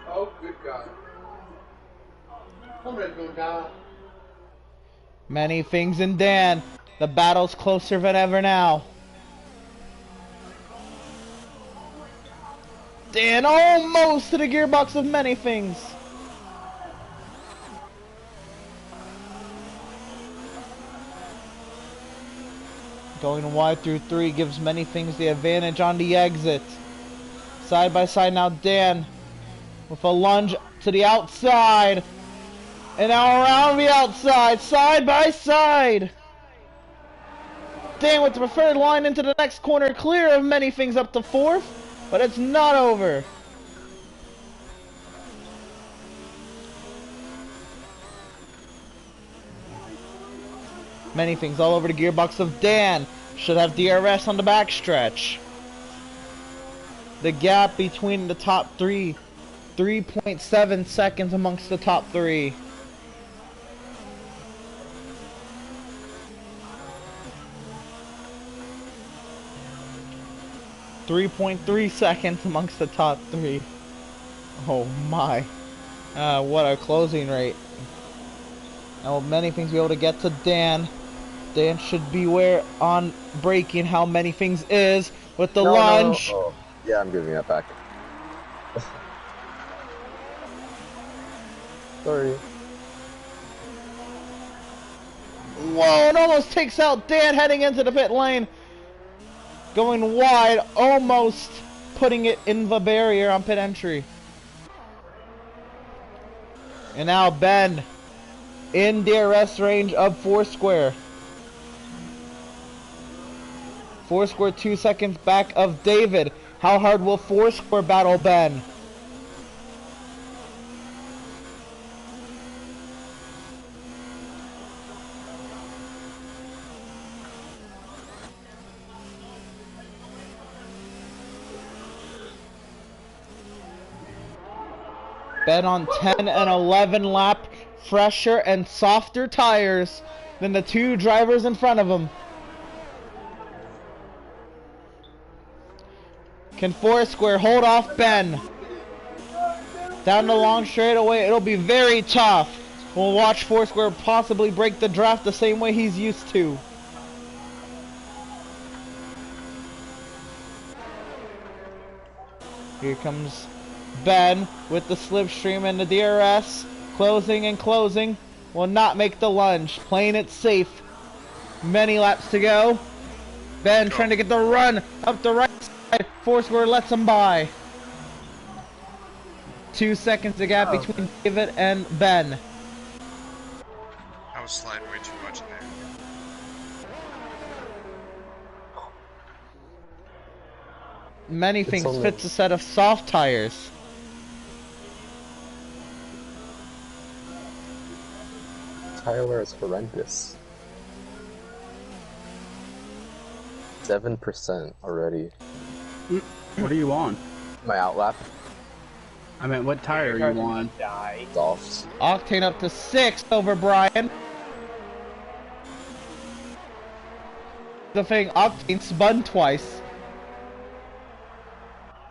Oh, good God. Somebody's gonna die. Many things in Dan. The battle's closer than ever now. Dan almost to the gearbox of many things. Going wide through three gives many things the advantage on the exit. Side by side now, Dan with a lunge to the outside. And now around the outside, side by side. Dan with the preferred line into the next corner, clear of many things up to fourth, but it's not over. Many things all over the gearbox of Dan. Should have DRS on the backstretch. The gap between the top three, 3.7 seconds amongst the top three. .3 seconds amongst the top three. Oh my. What a closing rate. Now many things be able to get to Dan. Dan should beware on braking how many things is with the lunge. No. Oh, yeah, I'm giving that back. Sorry. Whoa, it almost takes out Dan heading into the pit lane. Going wide, almost putting it in the barrier on pit entry. And now Ben in DRS range of Foursquare. Foursquare 2 seconds back of David. How hard will Foursquare battle Ben? Ben on 10 and 11 lap, fresher and softer tires than the two drivers in front of him. Can Foursquare hold off Ben? Down the long straightaway, it'll be very tough. We'll watch Foursquare possibly break the draft the same way he's used to. Here comes Ben with the slipstream and the DRS. Closing and closing. Will not make the lunge. Playing it safe. Many laps to go. Ben trying to get the run up the right side. Foursquare lets him by. 2 seconds the gap between David and Ben. I was sliding way too much in there. Many things fits a set of soft tires. Tire wear is horrendous. 7% already. What are you on? My outlap. I mean, what tire are you on? Softs. Octane up to 6 over Brian. The thing, Octane spun twice.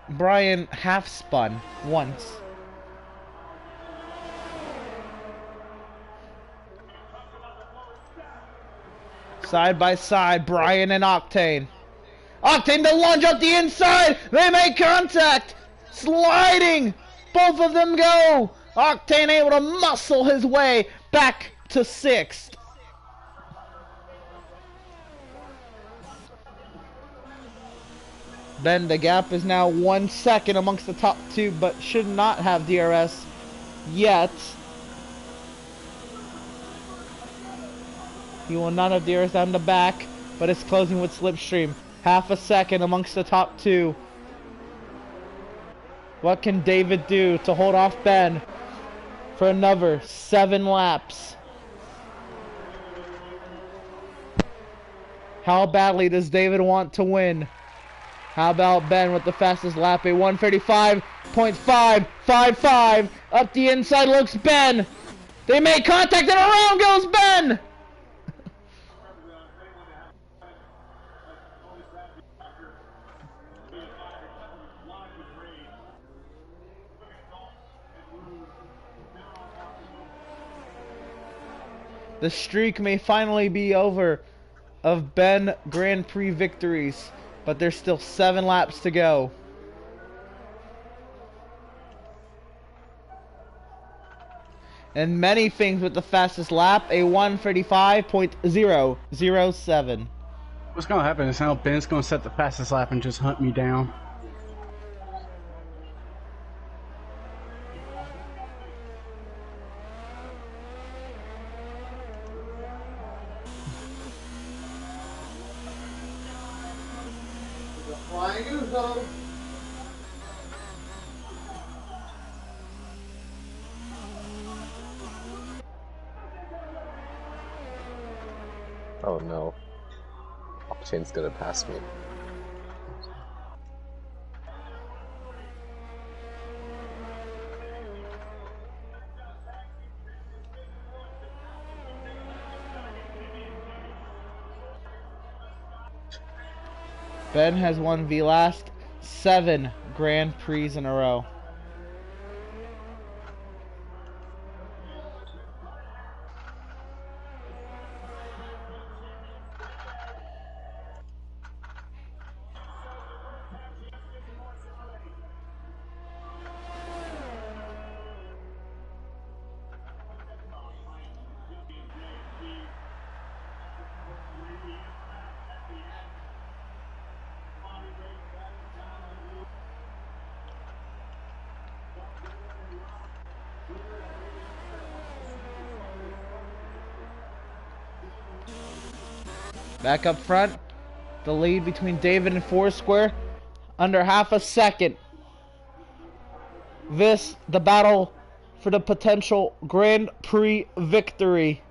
Brian half spun once. Side by side, Brian and Octane. Octane the lunge up the inside. They make contact. Sliding. Both of them go. Octane able to muscle his way back to 6th. Then the gap is now 1 second amongst the top two, but should not have DRS yet. He will not have DRS down the back, but it's closing with slipstream. Half a second amongst the top two. What can David do to hold off Ben for another 7 laps? How badly does David want to win? How about Ben with the fastest lap, a 135.555. Up the inside looks Ben. They make contact and around goes Ben. The streak may finally be over of Ben Grand Prix victories, but there's still 7 laps to go. And many things with the fastest lap, a 135.007. What's gonna happen is now Ben's gonna set the fastest lap and just hunt me down. Flying Uzo. Oh no. Octane's gonna pass me. Ben has won the last 7 Grand Prix in a row. Back up front, the lead between David and Foursquare, under half a second. This, the battle for the potential Grand Prix victory.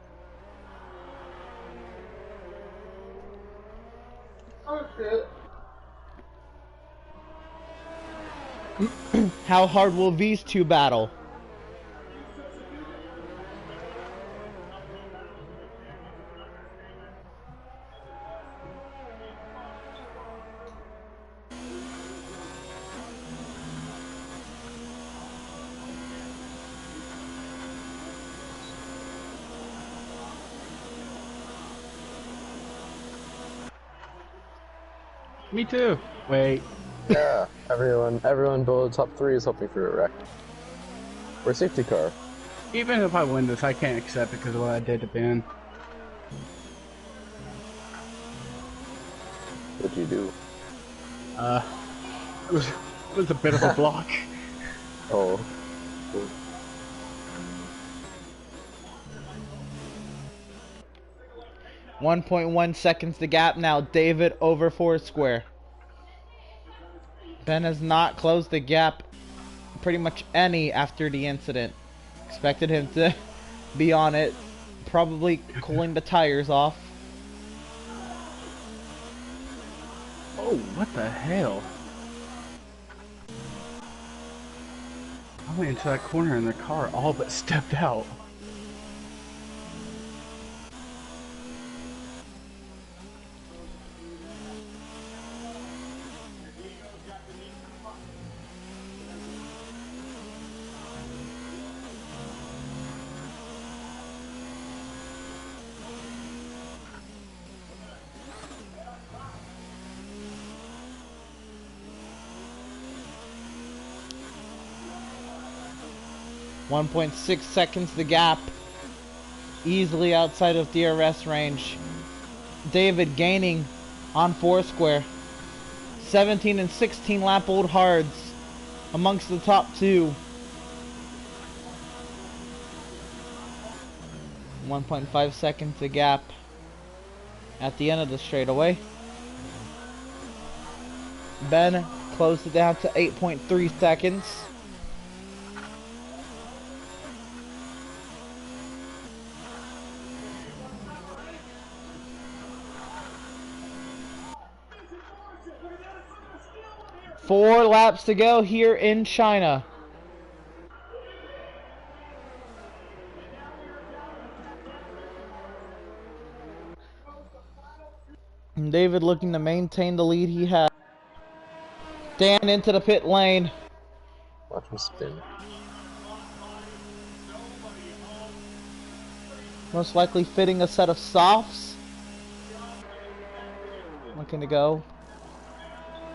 Oh shit. How hard will these two battle? Me too. Wait. Yeah, everyone below the top 3 is hoping for a wreck. Or a safety car. Even if I win this, I can't accept it because of what I did to Ben. What'd you do? It was a bit of a block. Oh. Cool. 1.1 seconds the gap now. David over Foursquare. Ben has not closed the gap pretty much any after the incident. Expected him to be on it. Probably cooling the tires off. Oh, what the hell? I went into that corner and the car all but stepped out. .6 seconds the gap. Easily outside of DRS range. David gaining on Foursquare. 17 and 16 lap old hards amongst the top 2. 1.5 seconds the gap at the end of the straightaway. Ben closed it down to 8.3 seconds. Four laps to go here in China. And David looking to maintain the lead he had. Dan into the pit lane. Watch him spin. Most likely fitting a set of softs. Looking to go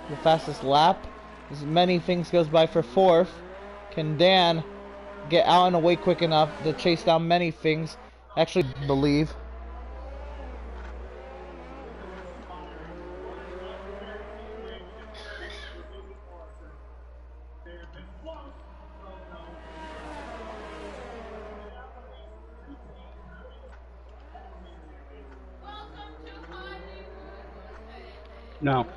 the fastest lap. As many things goes by for fourth. Can Dan get out and away quick enough to chase down many things? Actually believe. No.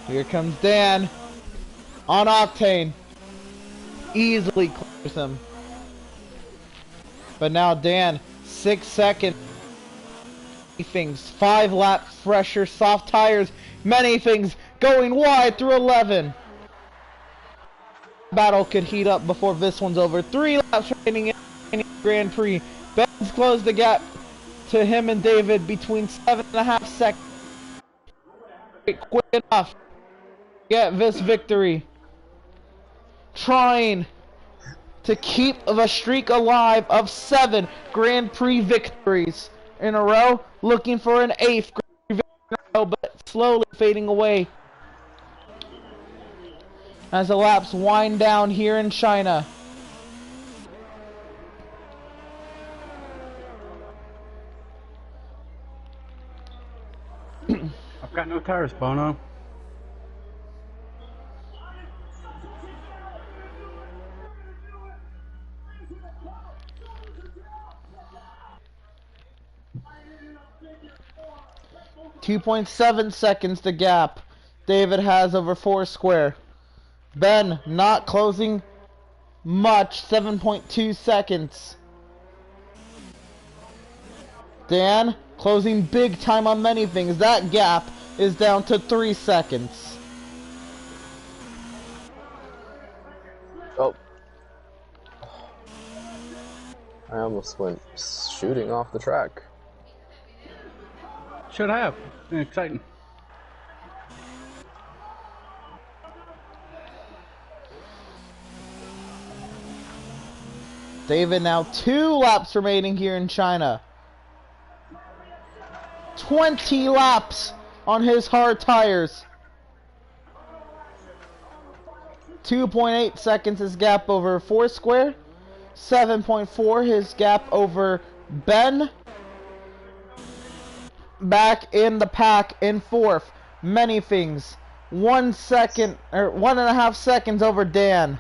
Here comes Dan on Octane. easily clears him. But now Dan, 6 seconds. Things 5 lap fresher, soft tires, many things going wide through 11. Battle could heat up before this one's over. 3 laps remaining in the Grand Prix. Ben's closed the gap to him and David between 7.5 seconds. Quick enough to get this victory. Trying to keep the streak alive of 7 Grand Prix victories in a row, looking for an 8th Grand Prix victory in a row, but slowly fading away as the laps wind down here in China. I've got no tires, Bono. .7 seconds to gap David has over Foursquare. Ben not closing much, 7.2 seconds. Dan closing big time on many things. That gap is down to 3 seconds. Oh. I almost went shooting off the track. Should have. Been exciting. David now 2 laps remaining here in China. 20 laps on his hard tires. 2.8 seconds his gap over Foursquare. 7.4 his gap over Ben. Back in the pack in 4th. Many things. 1 second or 1.5 seconds over Dan.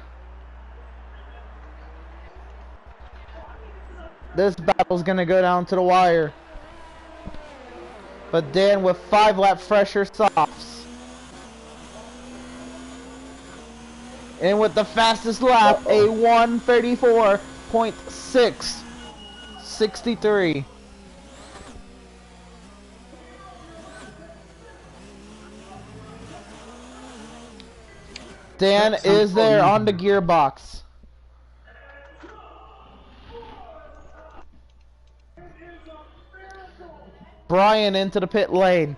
This battle's gonna go down to the wire. But Dan with 5 lap fresher softs. And with the fastest lap, a 1:34.663. Dan is there on the gearbox. Brian into the pit lane.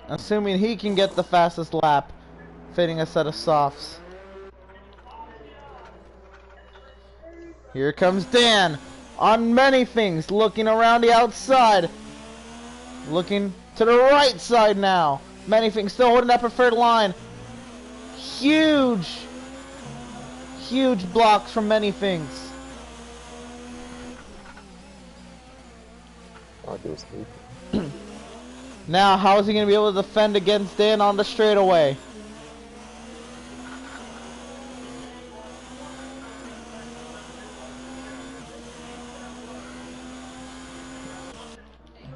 Assuming he can get the fastest lap, fitting a set of softs. Here comes Dan on many things, looking around the outside. Looking to the right side now. Many things still holding that preferred line. Huge blocks from many things. Now, how is he going to be able to defend against Dan on the straightaway?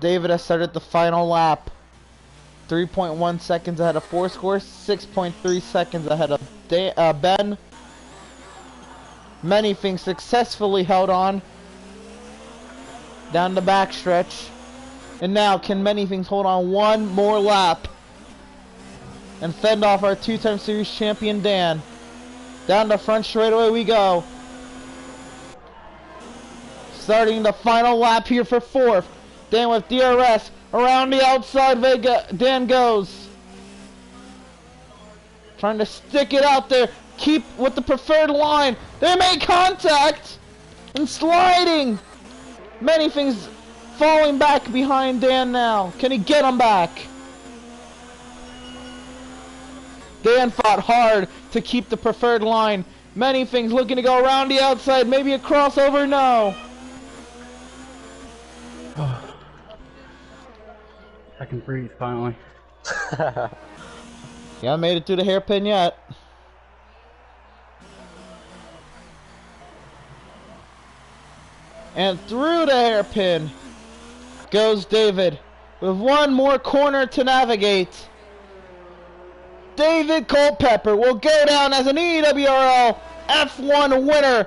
David has started the final lap. 3.1 seconds ahead of Foursquare, 6.3 seconds ahead of Ben. Many things successfully held on down the backstretch. And now, can many things hold on one more lap and fend off our 2-time series champion Dan? Down the front straightaway we go. Starting the final lap here for 4th. Dan with DRS around the outside. Dan goes. Trying to stick it out there. Keep with the preferred line. They make contact and sliding. Many things falling back behind Dan now. Can he get him back? Dan fought hard to keep the preferred line. Many things looking to go around the outside. Maybe a crossover. No. I can breathe finally. You haven't made it through the hairpin yet. And through the hairpin goes David with one more corner to navigate. David Culpepper will go down as an EWRL F1 winner.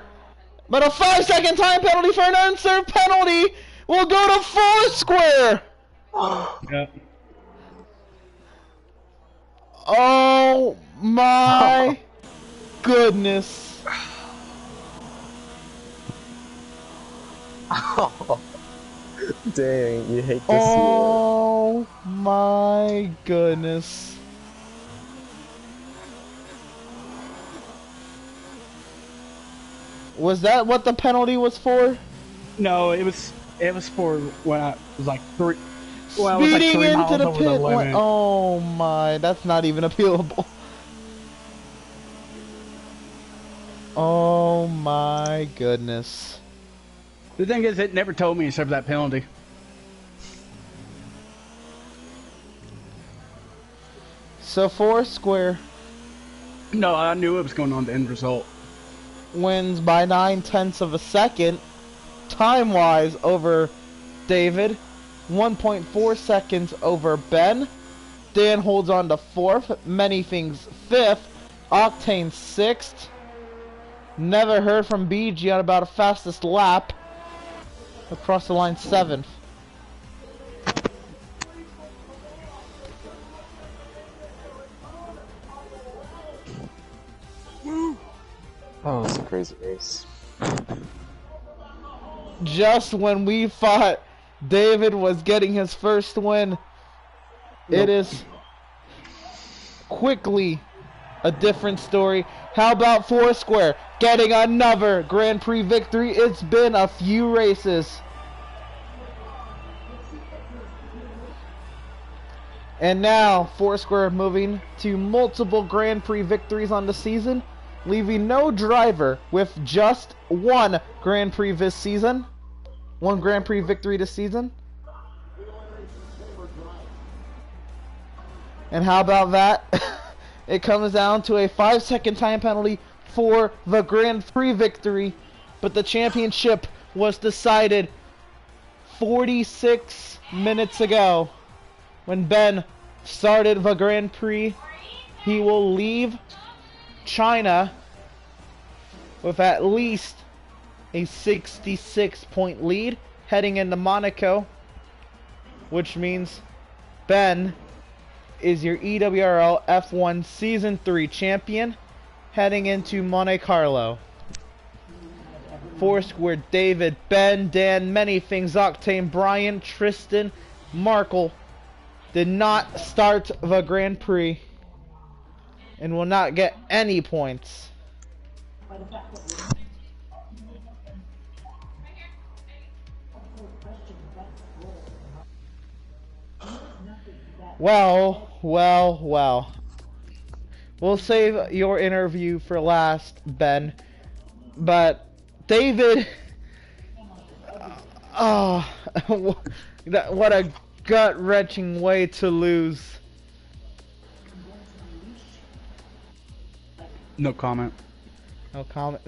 But a 5-second time penalty for an unserved penalty will go to Foursquare. Yeah. Oh my goodness. Oh, dang, you hate to see it. Oh my goodness. Was that what the penalty was for? No, it was for when I was like three. Well, I was like Speeding 3 miles into the over pit. limit. Oh my, that's not even appealable. Oh my goodness. The thing is, it never told me except for that penalty. So Foursquare No, I knew it was going on the end result. wins by 9/10 of a second, time-wise, over David. 1.4 seconds over Ben. Dan holds on to 4th. Many Things 5th. Octane 6th. Never heard from BG on about a fastest lap. Across the line 7th. Oh, it's a crazy race. Just when we thought David was getting his first win, it is quickly a different story. How about Foursquare getting another Grand Prix victory? It's been a few races. And now Foursquare moving to multiple Grand Prix victories on the season, leaving no driver with just one Grand Prix this season. One Grand Prix victory this season. And how about that? It comes down to a 5-second time penalty for the Grand Prix victory. But the championship was decided 46 minutes ago when Ben started the Grand Prix. He will leave China with at least a 66-point lead heading into Monaco, which means Ben is your EWRL F1 Season 3 champion heading into Monte Carlo. Foursquare, David, Ben, Dan, Many Things, Octane, Brian, Tristan, Markle did not start the Grand Prix and will not get any points. Well. We'll save your interview for last, Ben. But David, what a gut-wrenching way to lose. No comment. No comment.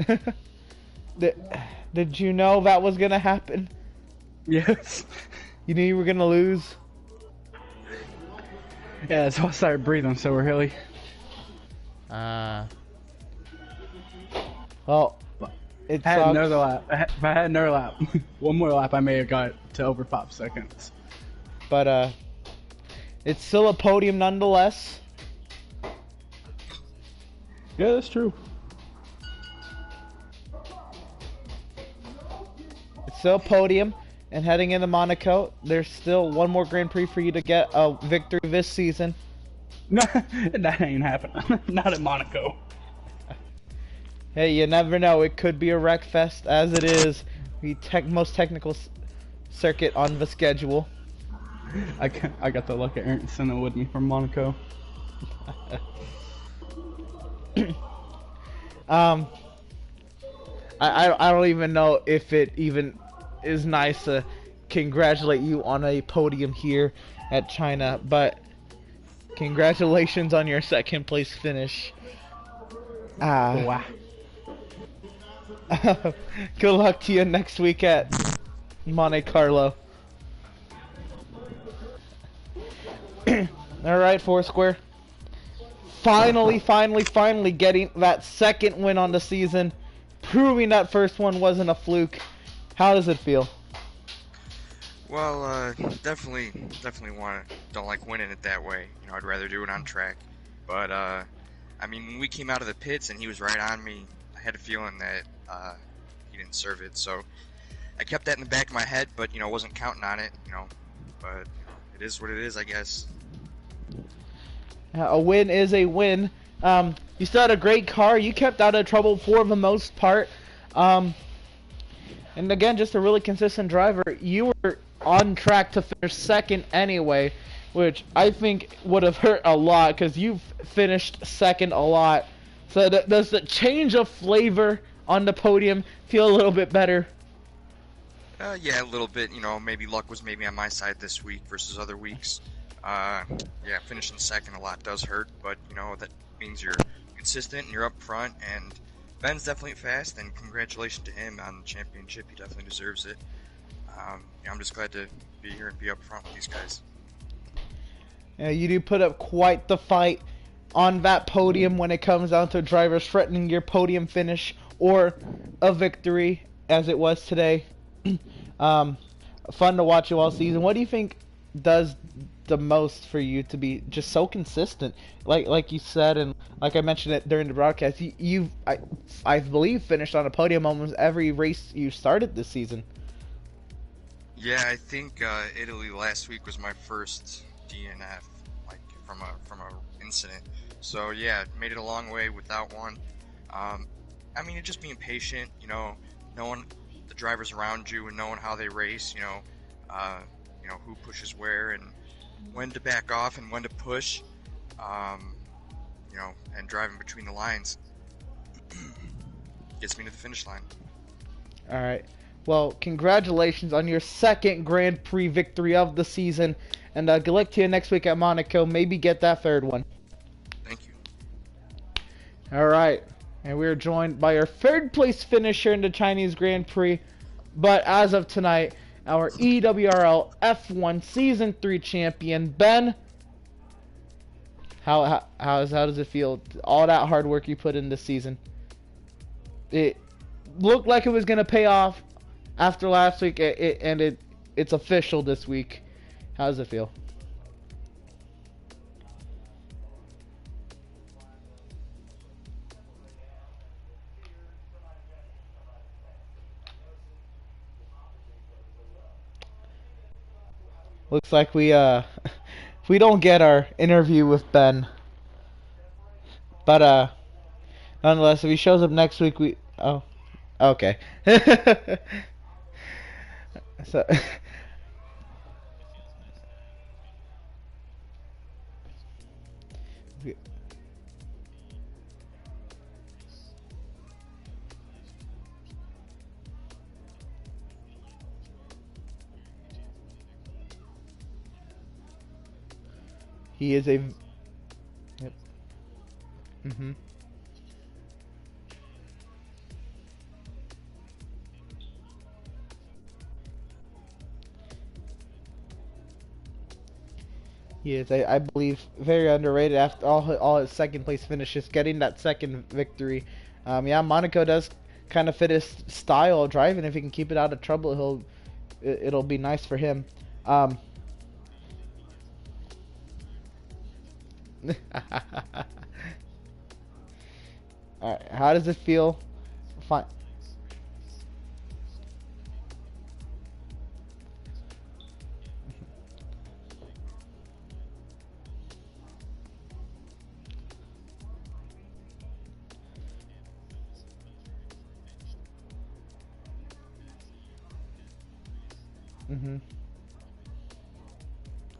Did you know that was gonna happen? Yes. You knew you were gonna lose? Yeah, so I started breathing so early. Well, it I had sucks. another lap. If I had another lap, one more lap, I may have got to over 5 seconds. But it's still a podium nonetheless. Yeah, that's true. It's still a podium, and heading into Monaco, there's still one more Grand Prix for you to get a victory this season. No, that ain't happening. Not at Monaco. Hey, you never know. It could be a wreck fest, as it is the most technical circuit on the schedule. I got the luck of Emerson with me from Monaco. I don't even know if it even is nice to congratulate you on a podium here at China, but congratulations on your second place finish. Wow. Good luck to you next week at Monte Carlo. Alright, Foursquare. finally getting that second win on the season, proving that first one wasn't a fluke. How does it feel? Well, definitely don't like winning it that way. You know, I'd rather do it on track. But, I mean, when we came out of the pits and he was right on me, I had a feeling that, he didn't serve it. So I kept that in the back of my head, but, you know, wasn't counting on it, you know. But, you know, it is what it is, I guess. A win is a win. You still had a great car. You kept out of trouble for the most part. And again, just a really consistent driver. You were on track to finish second anyway, which I think would have hurt a lot because you've finished second a lot. So does the change of flavor on the podium feel a little bit better? Yeah, a little bit. You know, maybe luck was maybe on my side this week versus other weeks. Yeah, finishing second a lot does hurt, but, you know, that means you're consistent and you're up front, and Ben's definitely fast, and congratulations to him on the championship. He definitely deserves it. Yeah, I'm just glad to be here and be up front with these guys. Yeah, you do put up quite the fight on that podium when it comes down to drivers threatening your podium finish or a victory, as it was today. Fun to watch you all season. What do you think does the most for you to be just so consistent? Like you said, and like I mentioned it during the broadcast, I believe finished on a podium almost every race you started this season. Yeah, I think Italy last week was my first DNF, like from a incident. So yeah, made it a long way without one. I mean, just being patient, you know, knowing the drivers around you and knowing how they race, you know who pushes where and when to back off and when to push, you know, and driving between the lines gets me to the finish line. All right. Well, congratulations on your second Grand Prix victory of the season, and good luck to you next week at Monaco. Maybe get that third one. Thank you. All right. And we're joined by our third place finisher in the Chinese Grand Prix, but as of tonight, our EWRL F1 Season 3 champion, Ben. How does it feel? All that hard work you put in this season. It looked like it was going to pay off after last week, and it's official this week. How does it feel? Looks like we don't get our interview with Ben. But nonetheless, if he shows up next week, okay. So he is a yep. He is, I believe, very underrated after all his second place finishes, getting that second victory. Yeah, Monaco does kind of fit his style of driving. If he can keep it out of trouble, it'll be nice for him. Alright, how does it feel? Fine.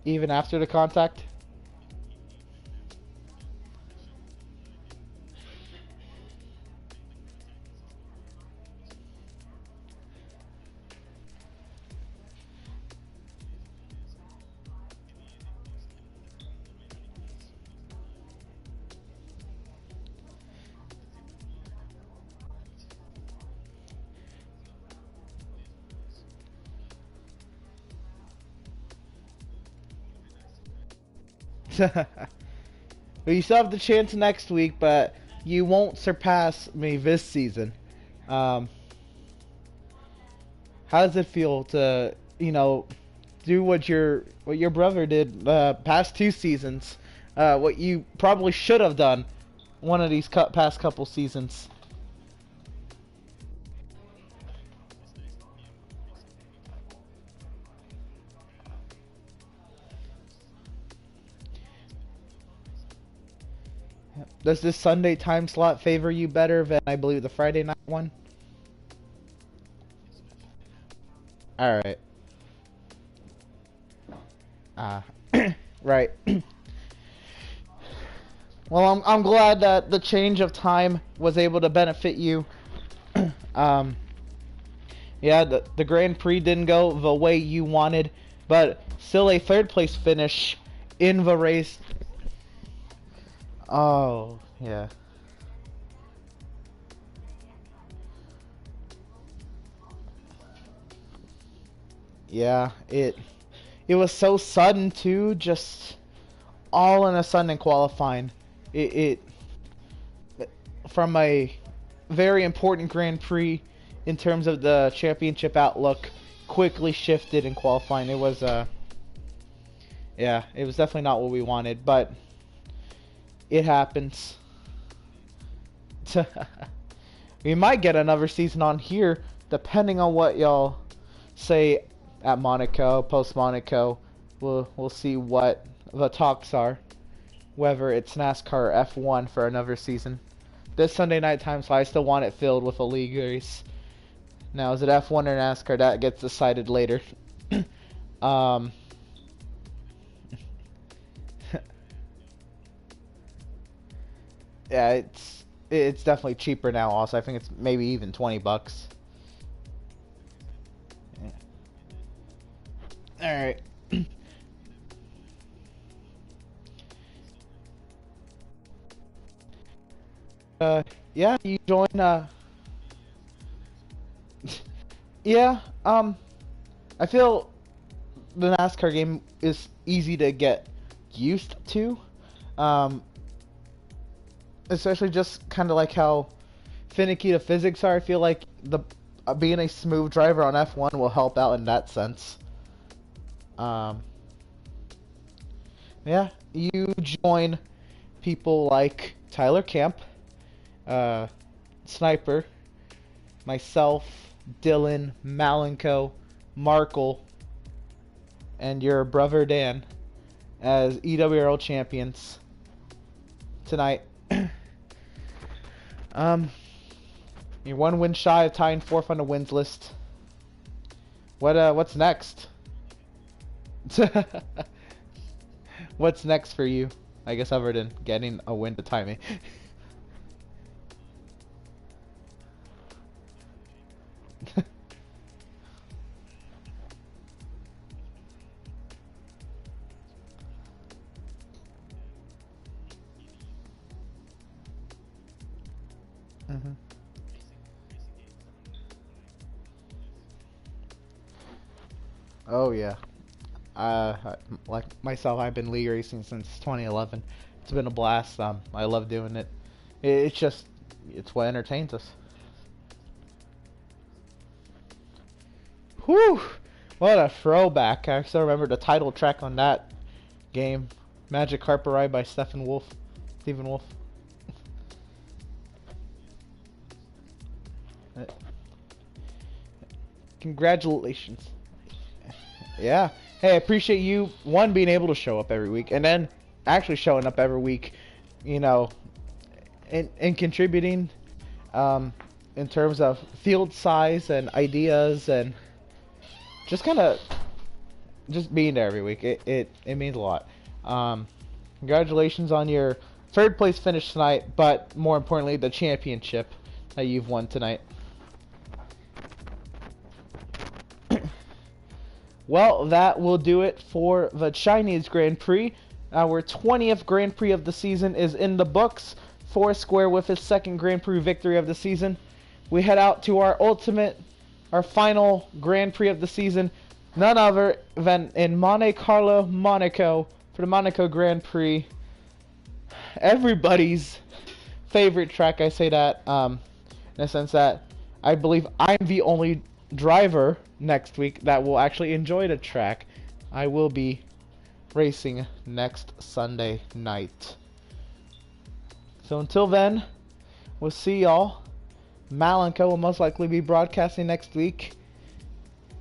Even after the contact? You still have the chance next week, but you won't surpass me this season. How does it feel to, do what your brother did past 2 seasons? What you probably should have done one of these past couple seasons. Does this Sunday time slot favor you better than, I believe, the Friday night one? Alright. Right. Well, I'm glad that the change of time was able to benefit you. Yeah, the Grand Prix didn't go the way you wanted, but still a 3rd place finish in the race. Oh, yeah. Yeah, it was so sudden too, just all in a sudden in qualifying. It from a very important Grand Prix in terms of the championship outlook quickly shifted in qualifying. It was yeah, it was definitely not what we wanted, but it happens. We might get another season on here, depending on what y'all say at Monaco, post Monaco. We'll see what the talks are, whether it's NASCAR or F1 for another season. This Sunday night time, so I still want it filled with a league race. Now, is it F1 or NASCAR? That gets decided later. Yeah, it's definitely cheaper now. Also, I think it's maybe even $20. Yeah. All right. Yeah, you join. Yeah. I feel the NASCAR game is easy to get used to. Especially just kind of like how finicky the physics are. I feel like the being a smooth driver on F1 will help out in that sense. Yeah, you join people like Tyler Camp, Sniper, myself, Dylan, Malenko, Markle, and your brother Dan as EWRL champions tonight. You're 1 win shy of tying 4th on the wins list. What's next? What's next for you? I guess other than getting a win to tie me. Oh yeah. Like myself, I've been league racing since 2011. It's been a blast. I love doing it. It's what entertains us. Whew! What a throwback. I still remember the title track on that game. Magic Carpet Ride by Stephen Wolf. Congratulations. Yeah. Hey, I appreciate you, one, being able to show up every week, and then actually showing up every week, you know, and contributing in terms of field size and ideas and just kind of just being there every week. It means a lot. Congratulations on your 3rd place finish tonight, but more importantly, the championship that you've won tonight. Well, that will do it for the Chinese Grand Prix. Our 20th Grand Prix of the season is in the books. Foursquare with his 2nd Grand Prix victory of the season. We head out to our final Grand Prix of the season. None other than in Monte Carlo, Monaco, for the Monaco Grand Prix. everybody's favorite track. I say that in a sense that I believe I'm the only driver next week that will actually enjoy the track. I will be racing next Sunday night. So until then, we'll see y'all. Malenko will most likely be broadcasting next week,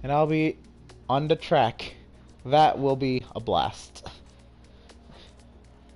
and I'll be on the track. That will be a blast.